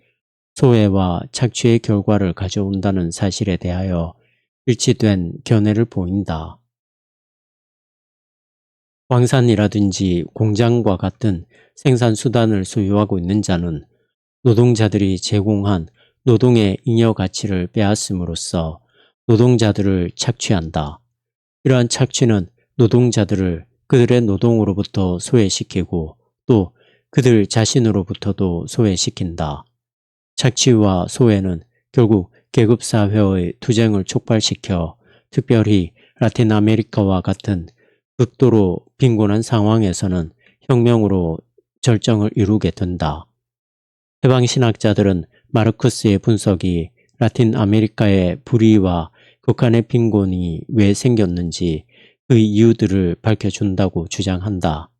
소외와 착취의 결과를 가져온다는 사실에 대하여 일치된 견해를 보인다. 광산이라든지 공장과 같은 생산수단을 소유하고 있는 자는 노동자들이 제공한 노동의 잉여 가치를 빼앗음으로써 노동자들을 착취한다. 이러한 착취는 노동자들을 그들의 노동으로부터 소외시키고 또 그들 자신으로부터도 소외시킨다. 착취와 소외는 결국 계급사회의 투쟁을 촉발시켜 특별히 라틴 아메리카와 같은 극도로 빈곤한 상황에서는 혁명으로 절정을 이루게 된다. 해방신학자들은 마르크스의 분석이 라틴 아메리카의 불의와 극한의 빈곤이 왜 생겼는지 그 이유들을 밝혀준다고 주장한다.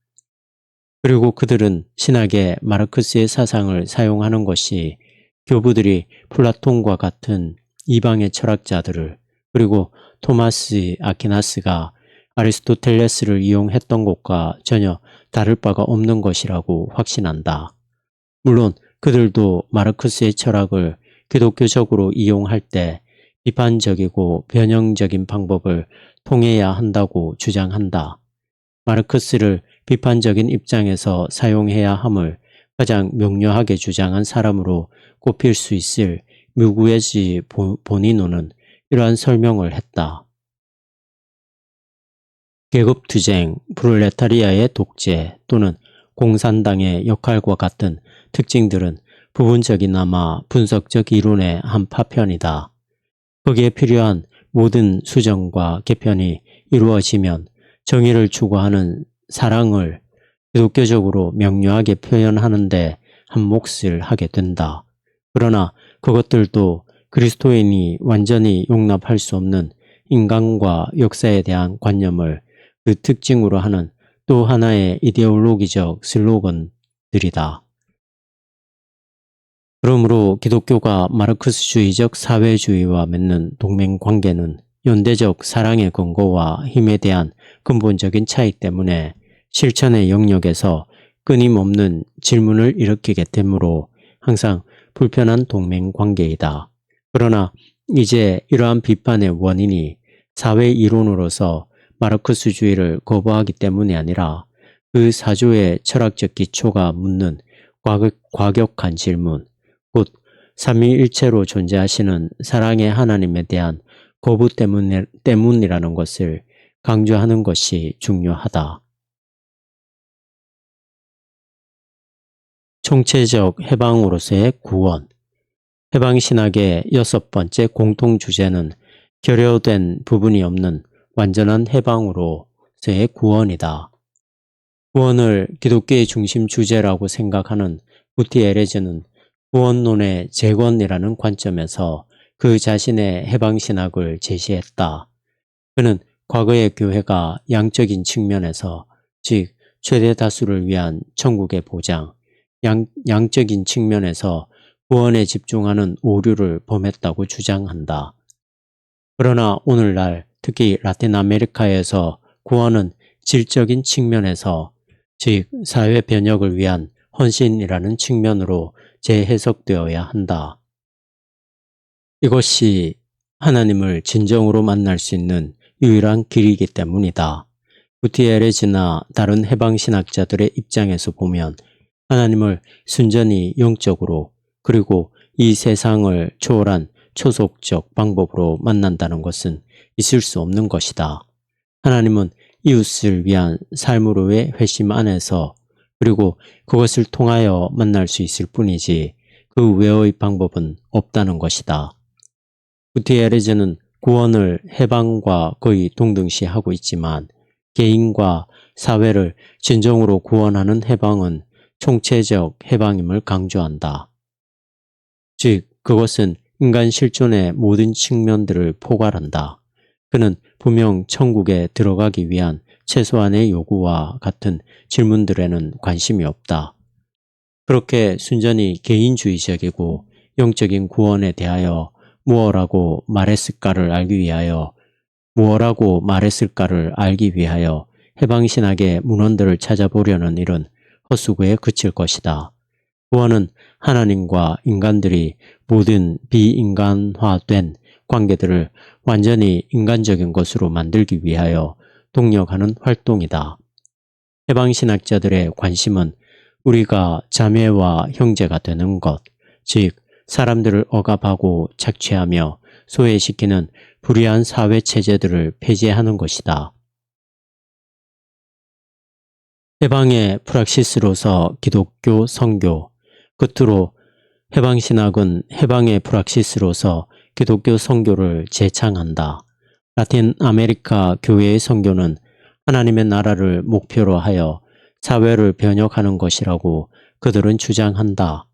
그리고 그들은 신학에 마르크스의 사상을 사용하는 것이 교부들이 플라톤과 같은 이방의 철학자들을 그리고 토마스 아퀴나스가 아리스토텔레스를 이용했던 것과 전혀 다를 바가 없는 것이라고 확신한다. 물론 그들도 마르크스의 철학을 기독교적으로 이용할 때 비판적이고 변형적인 방법을 통해야 한다고 주장한다. 마르크스를 비판적인 입장에서 사용해야 함을 가장 명료하게 주장한 사람으로 꼽힐 수 있을 뮤구에즈 보니노는 이러한 설명을 했다. 계급투쟁, 프롤레타리아의 독재 또는 공산당의 역할과 같은 특징들은 부분적이나마 분석적 이론의 한 파편이다. 거기에 필요한 모든 수정과 개편이 이루어지면 정의를 추구하는 사랑을 기독교적으로 명료하게 표현하는 데 한 몫을 하게 된다. 그러나 그것들도 그리스도인이 완전히 용납할 수 없는 인간과 역사에 대한 관념을 그 특징으로 하는 또 하나의 이데올로기적 슬로건들이다. 그러므로 기독교가 마르크스주의적 사회주의와 맺는 동맹관계는 연대적 사랑의 근거와 힘에 대한 근본적인 차이 때문에 실천의 영역에서 끊임없는 질문을 일으키게 되므로 항상 불편한 동맹관계이다. 그러나 이제 이러한 비판의 원인이 사회 이론으로서 마르크스주의를 거부하기 때문이 아니라 그 사조의 철학적 기초가 묻는 과격한 질문, 곧 삼위일체로 존재하시는 사랑의 하나님에 대한 거부 때문이라는 것을 강조하는 것이 중요하다. 총체적 해방으로서의 구원. 해방신학의 여섯 번째 공통주제는 결여된 부분이 없는 완전한 해방으로서의 구원이다. 구원을 기독교의 중심 주제라고 생각하는 구티에레즈는 구원론의 재건이라는 관점에서 그 자신의 해방신학을 제시했다. 그는 과거의 교회가 양적인 측면에서, 즉 최대 다수를 위한 천국의 보장, 양적인 측면에서 구원에 집중하는 오류를 범했다고 주장한다. 그러나 오늘날 특히 라틴 아메리카에서 구원은 질적인 측면에서, 즉 사회 변혁을 위한 헌신이라는 측면으로 재해석되어야 한다. 이것이 하나님을 진정으로 만날 수 있는 유일한 길이기 때문이다. 구티에레즈나 다른 해방신학자들의 입장에서 보면 하나님을 순전히 영적으로 그리고 이 세상을 초월한 초속적 방법으로 만난다는 것은 있을 수 없는 것이다. 하나님은 이웃을 위한 삶으로의 회심 안에서 그리고 그것을 통하여 만날 수 있을 뿐이지 그 외의 방법은 없다는 것이다. 구티에레즈는 구원을 해방과 거의 동등시하고 있지만 개인과 사회를 진정으로 구원하는 해방은 총체적 해방임을 강조한다. 즉 그것은 인간 실존의 모든 측면들을 포괄한다. 그는 분명 천국에 들어가기 위한 최소한의 요구와 같은 질문들에는 관심이 없다. 그렇게 순전히 개인주의적이고 영적인 구원에 대하여 무엇라고 말했을까를 알기 위하여 해방신학의 문헌들을 찾아보려는 일은 헛수고에 그칠 것이다. 구원은 하나님과 인간들이 모든 비인간화된 관계들을 완전히 인간적인 것으로 만들기 위하여 동력하는 활동이다. 해방신학자들의 관심은 우리가 자매와 형제가 되는 것, 즉 사람들을 억압하고 착취하며 소외시키는 불의한 사회체제들을 폐지하는 것이다. 해방의 프락시스로서 기독교 선교, 끝으로 해방신학은 해방의 프락시스로서 기독교 선교를 재창한다. 라틴 아메리카 교회의 선교는 하나님의 나라를 목표로 하여 사회를 변혁하는 것이라고 그들은 주장한다.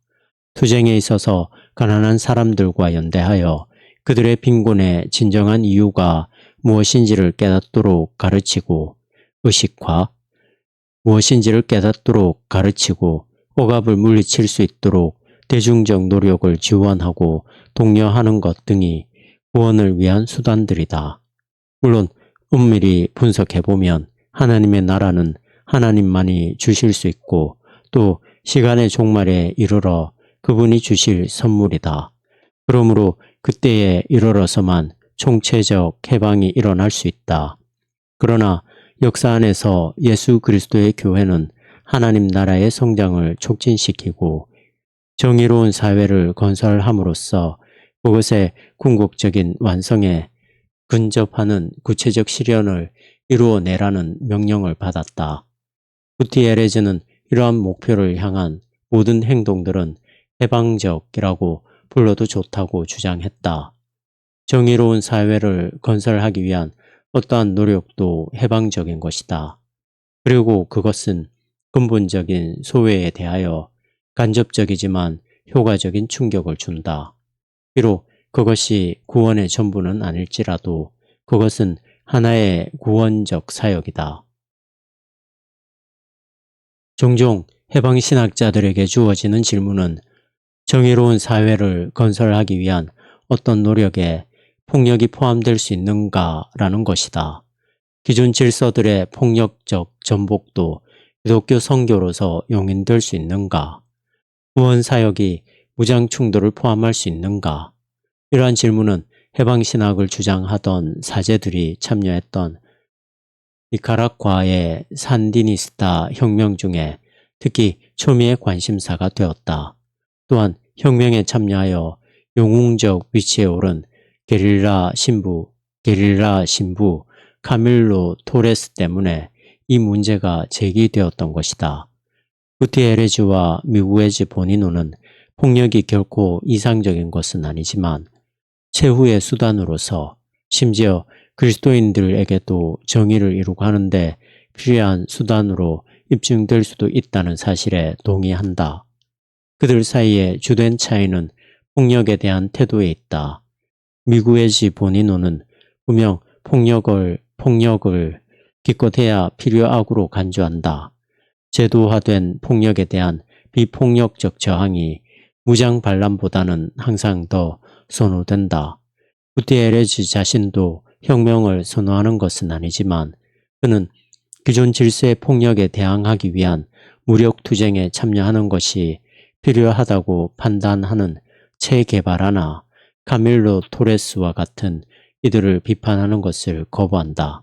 투쟁에 있어서 가난한 사람들과 연대하여 그들의 빈곤의 진정한 이유가 무엇인지를 깨닫도록 가르치고 억압을 물리칠 수 있도록 대중적 노력을 지원하고 독려하는 것 등이 구원을 위한 수단들이다. 물론 엄밀히 분석해보면 하나님의 나라는 하나님만이 주실 수 있고 또 시간의 종말에 이르러 그분이 주실 선물이다. 그러므로 그때에 이르러서만 총체적 해방이 일어날 수 있다. 그러나 역사 안에서 예수 그리스도의 교회는 하나님 나라의 성장을 촉진시키고 정의로운 사회를 건설함으로써 그것의 궁극적인 완성에 근접하는 구체적 실현을 이루어내라는 명령을 받았다. 구티에레즈는 이러한 목표를 향한 모든 행동들은 해방적이라고 불러도 좋다고 주장했다. 정의로운 사회를 건설하기 위한 어떠한 노력도 해방적인 것이다. 그리고 그것은 근본적인 소외에 대하여 간접적이지만 효과적인 충격을 준다. 비록 그것이 구원의 전부는 아닐지라도 그것은 하나의 구원적 사역이다. 종종 해방신학자들에게 주어지는 질문은 정의로운 사회를 건설하기 위한 어떤 노력에 폭력이 포함될 수 있는가라는 것이다. 기존 질서들의 폭력적 전복도 기독교 선교로서 용인될 수 있는가? 구원 사역이 무장 충돌을 포함할 수 있는가? 이러한 질문은 해방신학을 주장하던 사제들이 참여했던 니카라과의 산디니스타 혁명 중에 특히 초미의 관심사가 되었다. 또한 혁명에 참여하여 영웅적 위치에 오른 게릴라 신부 카밀로 토레스 때문에 이 문제가 제기되었던 것이다. 구티에레즈와 미구에즈 보니노는 폭력이 결코 이상적인 것은 아니지만 최후의 수단으로서 심지어 그리스도인들에게도 정의를 이루고 하는데 필요한 수단으로 입증될 수도 있다는 사실에 동의한다. 그들 사이의 주된 차이는 폭력에 대한 태도에 있다. 미구에지 보니노는 분명 폭력을 기껏해야 필요악으로 간주한다. 제도화된 폭력에 대한 비폭력적 저항이 무장 반란보다는 항상 더 선호된다. 구티에레즈 자신도 혁명을 선호하는 것은 아니지만 그는 기존 질서의 폭력에 대항하기 위한 무력 투쟁에 참여하는 것이 필요하다고 판단하는 체 게바라나 카밀로 토레스와 같은 이들을 비판하는 것을 거부한다.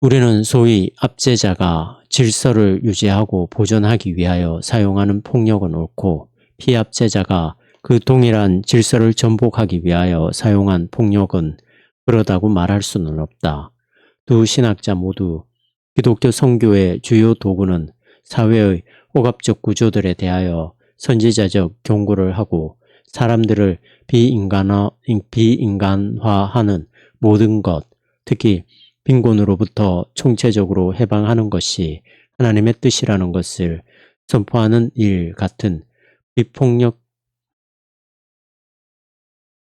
우리는 소위 압제자가 질서를 유지하고 보존하기 위하여 사용하는 폭력은 옳고 피압제자가 그 동일한 질서를 전복하기 위하여 사용한 폭력은 그러다고 말할 수는 없다. 두 신학자 모두 기독교 선교의 주요 도구는 사회의 억압적 구조들에 대하여 선지자적 경고를 하고 사람들을 비인간화하는 모든 것, 특히 빈곤으로부터 총체적으로 해방하는 것이 하나님의 뜻이라는 것을 선포하는 일 같은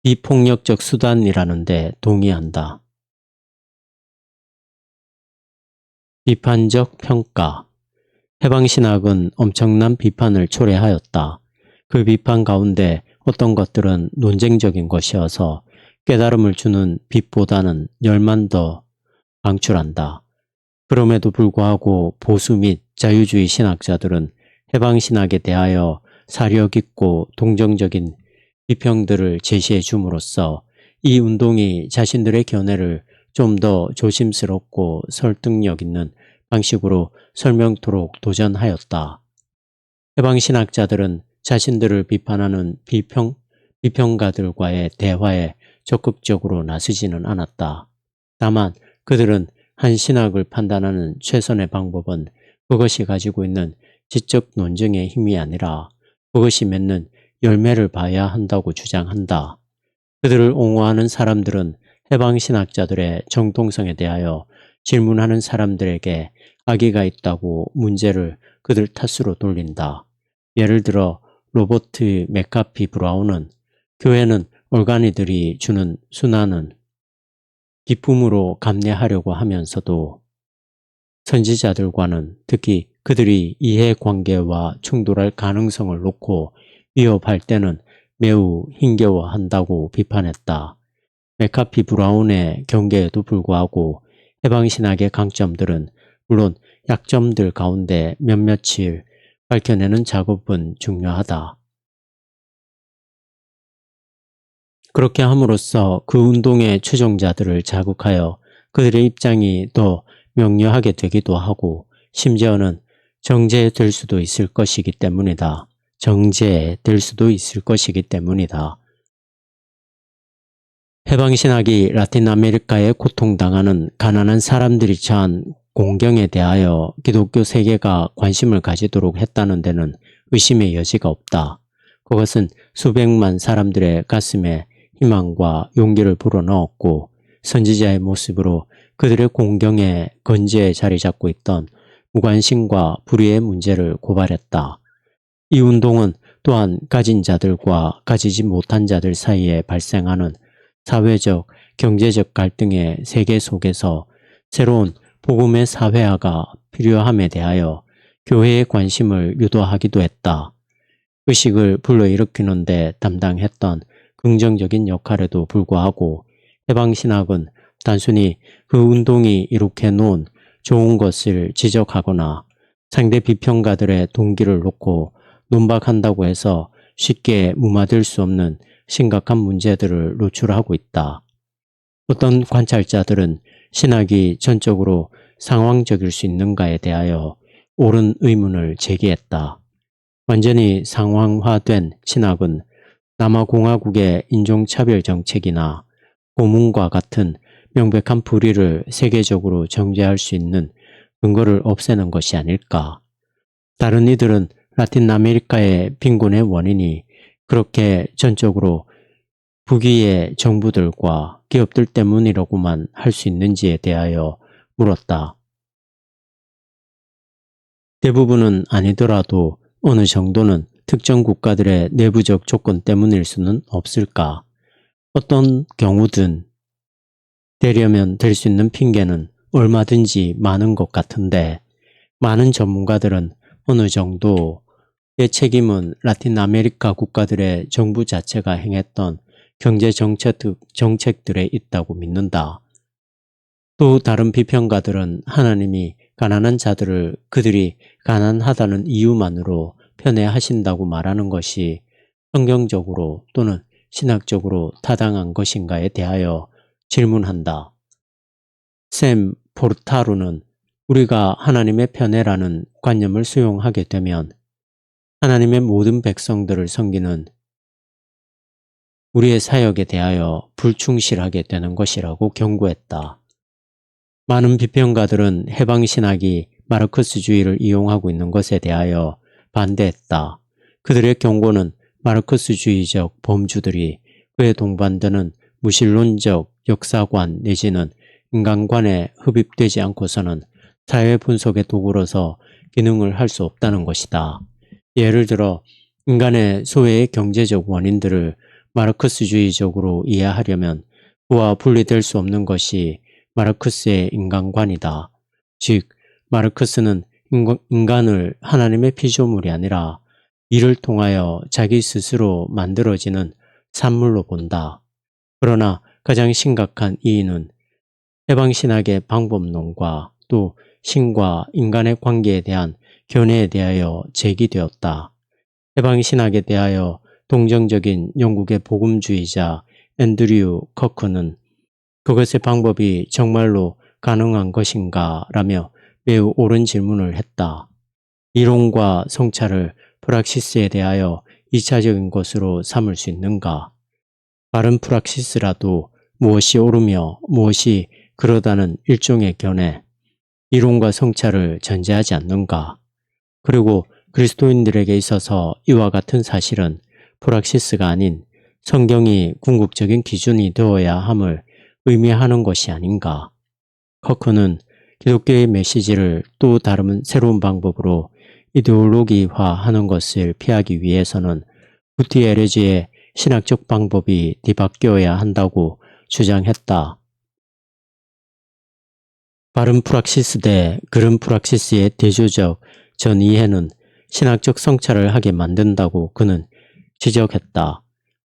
비폭력적 수단이라는 데 동의한다. 비판적 평가. 해방신학은 엄청난 비판을 초래하였다. 그 비판 가운데 어떤 것들은 논쟁적인 것이어서 깨달음을 주는 빛보다는 열만 더 방출한다. 그럼에도 불구하고 보수 및 자유주의 신학자들은 해방신학에 대하여 사려 깊고 동정적인 비평들을 제시해 줌으로써 이 운동이 자신들의 견해를 좀 더 조심스럽고 설득력 있는 방식으로 설명토록 도전하였다. 해방신학자들은 자신들을 비판하는 비평가들과의 대화에 적극적으로 나서지는 않았다. 다만 그들은 한 신학을 판단하는 최선의 방법은 그것이 가지고 있는 지적 논증의 힘이 아니라 그것이 맺는 열매를 봐야 한다고 주장한다. 그들을 옹호하는 사람들은 해방신학자들의 정통성에 대하여 질문하는 사람들에게 악의가 있다고 문제를 그들 탓으로 돌린다. 예를 들어 로버트 맥카피 브라운은 교회는 얼간이들이 주는 순환은 기쁨으로 감내하려고 하면서도 선지자들과는 특히 그들이 이해관계와 충돌할 가능성을 놓고 위협할 때는 매우 힘겨워한다고 비판했다. 맥카피 브라운의 경계에도 불구하고 해방신학의 강점들은 물론 약점들 가운데 몇몇을 밝혀내는 작업은 중요하다. 그렇게 함으로써 그 운동의 추종자들을 자극하여 그들의 입장이 더 명료하게 되기도 하고 심지어는 정제될 수도 있을 것이기 때문이다. 해방신학이 라틴 아메리카에 고통당하는 가난한 사람들이 처한 공경에 대하여 기독교 세계가 관심을 가지도록 했다는 데는 의심의 여지가 없다. 그것은 수백만 사람들의 가슴에 희망과 용기를 불어넣었고 선지자의 모습으로 그들의 공경의 건재에 자리 잡고 있던 무관심과 불의의 문제를 고발했다. 이 운동은 또한 가진 자들과 가지지 못한 자들 사이에 발생하는 사회적, 경제적 갈등의 세계 속에서 새로운 복음의 사회화가 필요함에 대하여 교회의 관심을 유도하기도 했다. 의식을 불러일으키는 데 담당했던 긍정적인 역할에도 불구하고 해방신학은 단순히 그 운동이 이룩해 놓은 좋은 것을 지적하거나 상대 비평가들의 동기를 놓고 논박한다고 해서 쉽게 무마될 수 없는 심각한 문제들을 노출하고 있다. 어떤 관찰자들은 신학이 전적으로 상황적일 수 있는가에 대하여 옳은 의문을 제기했다. 완전히 상황화된 신학은 남아공화국의 인종차별 정책이나 고문과 같은 명백한 불의를 세계적으로 정죄할 수 있는 근거를 없애는 것이 아닐까. 다른 이들은 라틴 아메리카의 빈곤의 원인이 그렇게 전적으로 북위의 정부들과 기업들 때문이라고만 할 수 있는지에 대하여 물었다. 대부분은 아니더라도 어느 정도는 특정 국가들의 내부적 조건 때문일 수는 없을까? 어떤 경우든 되려면 될 수 있는 핑계는 얼마든지 많은 것 같은데 많은 전문가들은 어느 정도의 책임은 라틴 아메리카 국가들의 정부 자체가 행했던 경제 정책들에 있다고 믿는다. 또 다른 비평가들은 하나님이 가난한 자들을 그들이 가난하다는 이유만으로 편애하신다고 말하는 것이 성경적으로 또는 신학적으로 타당한 것인가에 대하여 질문한다. 샘 포르타루는 우리가 하나님의 편애라는 관념을 수용하게 되면 하나님의 모든 백성들을 섬기는 우리의 사역에 대하여 불충실하게 되는 것이라고 경고했다. 많은 비평가들은 해방신학이 마르크스주의를 이용하고 있는 것에 대하여 반대했다. 그들의 경고는 마르크스주의적 범주들이 그에 동반되는 무신론적 역사관 내지는 인간관에 흡입되지 않고서는 사회 분석의 도구로서 기능을 할 수 없다는 것이다. 예를 들어 인간의 소외의 경제적 원인들을 마르크스주의적으로 이해하려면 그와 분리될 수 없는 것이 마르크스의 인간관이다. 즉 마르크스는 인간을 하나님의 피조물이 아니라 이를 통하여 자기 스스로 만들어지는 산물로 본다. 그러나 가장 심각한 이유는 해방신학의 방법론과 또 신과 인간의 관계에 대한 견해에 대하여 제기되었다. 해방신학에 대하여 동정적인 영국의 복음주의자 앤드류 커크는 그것의 방법이 정말로 가능한 것인가 라며 매우 옳은 질문을 했다. 이론과 성찰을 프락시스에 대하여 2차적인 것으로 삼을 수 있는가? 바른 프락시스라도 무엇이 옳으며 무엇이 그러다는 일종의 견해, 이론과 성찰을 전제하지 않는가? 그리고 그리스도인들에게 있어서 이와 같은 사실은 프락시스가 아닌 성경이 궁극적인 기준이 되어야 함을 의미하는 것이 아닌가. 커크는 기독교의 메시지를 또 다른 새로운 방법으로 이데올로기화하는 것을 피하기 위해서는 구티에레즈의 신학적 방법이 뒤바뀌어야 한다고 주장했다. 바른 프락시스 대 그른 프락시스의 대조적 전이해는 신학적 성찰을 하게 만든다고 그는 지적했다.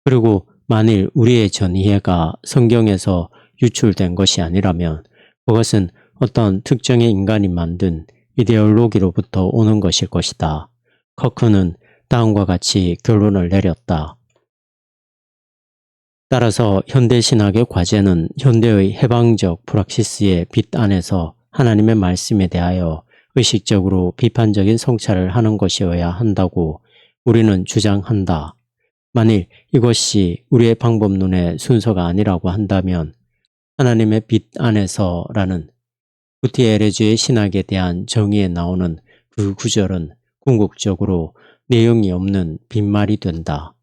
그리고 만일 우리의 전이해가 성경에서 유출된 것이 아니라면 그것은 어떤 특정의 인간이 만든 이데올로기로부터 오는 것일 것이다. 커크는 다음과 같이 결론을 내렸다. 따라서 현대신학의 과제는 현대의 해방적 프락시스의 빛 안에서 하나님의 말씀에 대하여 의식적으로 비판적인 성찰을 하는 것이어야 한다고 우리는 주장한다. 만일 이것이 우리의 방법론의 순서가 아니라고 한다면 하나님의 빛 안에서라는 구티에레즈의 신학에 대한 정의에 나오는 그 구절은 궁극적으로 내용이 없는 빈말이 된다.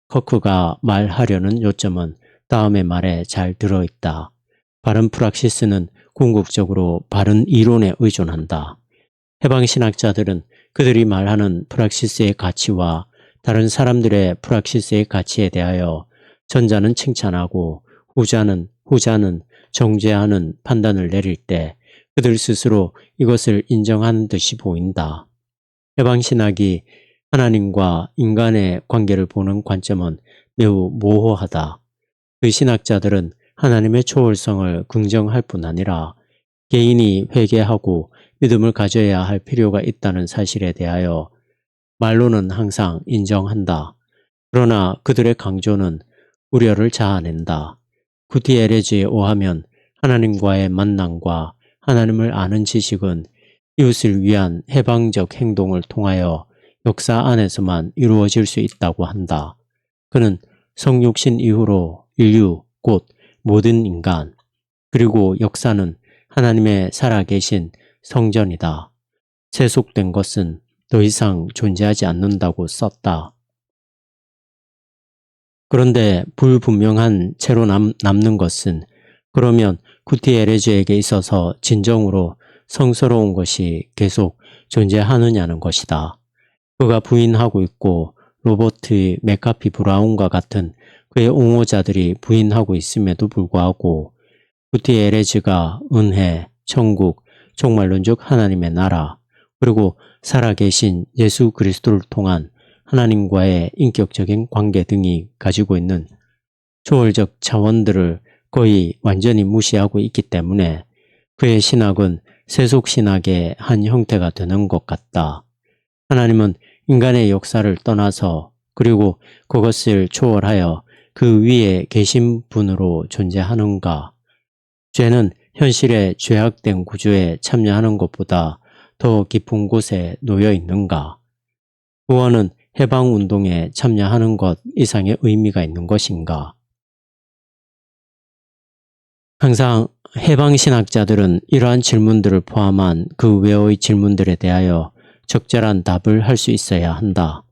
커크가 말하려는 요점은 다음의 말에 잘 들어있다. 바른 프락시스는 궁극적으로 바른 이론에 의존한다. 해방신학자들은 그들이 말하는 프락시스의 가치와 다른 사람들의 프락시스의 가치에 대하여 전자는 칭찬하고 후자는 정죄하는 판단을 내릴 때 그들 스스로 이것을 인정하는 듯이 보인다. 해방신학이 하나님과 인간의 관계를 보는 관점은 매우 모호하다. 그 신학자들은 하나님의 초월성을 긍정할 뿐 아니라 개인이 회개하고 믿음을 가져야 할 필요가 있다는 사실에 대하여 말로는 항상 인정한다. 그러나 그들의 강조는 우려를 자아낸다. 구티에레즈에 의하면 하나님과의 만남과 하나님을 아는 지식은 이웃을 위한 해방적 행동을 통하여 역사 안에서만 이루어질 수 있다고 한다. 그는 성육신 이후로 인류, 곧 모든 인간, 그리고 역사는 하나님의 살아계신 성전이다. 세속된 것은 더 이상 존재하지 않는다고 썼다. 그런데 불분명한 채로 남는 것은 그러면 구티에레즈에게 있어서 진정으로 성스러운 것이 계속 존재하느냐는 것이다. 그가 부인하고 있고 로버트 맥카피 브라운과 같은 그의 옹호자들이 부인하고 있음에도 불구하고 구티에레즈가 은혜, 천국, 종말론적 하나님의 나라, 그리고 살아계신 예수 그리스도를 통한 하나님과의 인격적인 관계 등이 가지고 있는 초월적 차원들을 거의 완전히 무시하고 있기 때문에 그의 신학은 세속신학의 한 형태가 되는 것 같다. 하나님은 인간의 역사를 떠나서 그리고 그것을 초월하여 그 위에 계신 분으로 존재하는가? 죄는 현실의 죄악된 구조에 참여하는 것보다 더 깊은 곳에 놓여 있는가? 구원은 해방운동에 참여하는 것 이상의 의미가 있는 것인가? 항상 해방신학자들은 이러한 질문들을 포함한 그 외의 질문들에 대하여 적절한 답을 할 수 있어야 한다.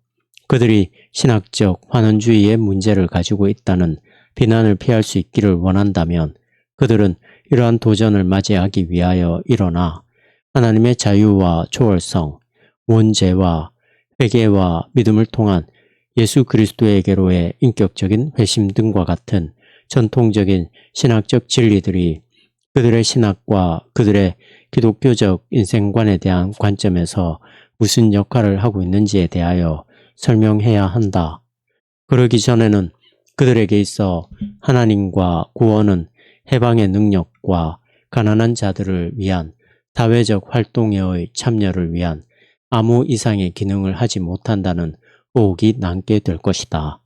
그들이 신학적 환원주의의 문제를 가지고 있다는 비난을 피할 수 있기를 원한다면 그들은 이러한 도전을 맞이하기 위하여 일어나 하나님의 자유와 초월성, 원죄와 회개와 믿음을 통한 예수 그리스도에게로의 인격적인 회심 등과 같은 전통적인 신학적 진리들이 그들의 신학과 그들의 기독교적 인생관에 대한 관점에서 무슨 역할을 하고 있는지에 대하여 설명해야 한다. 그러기 전에는 그들에게 있어 하나님과 구원은 해방의 능력과 가난한 자들을 위한 사회적 활동의 참여를 위한 아무 이상의 기능을 하지 못한다는 의혹이 남게 될 것이다.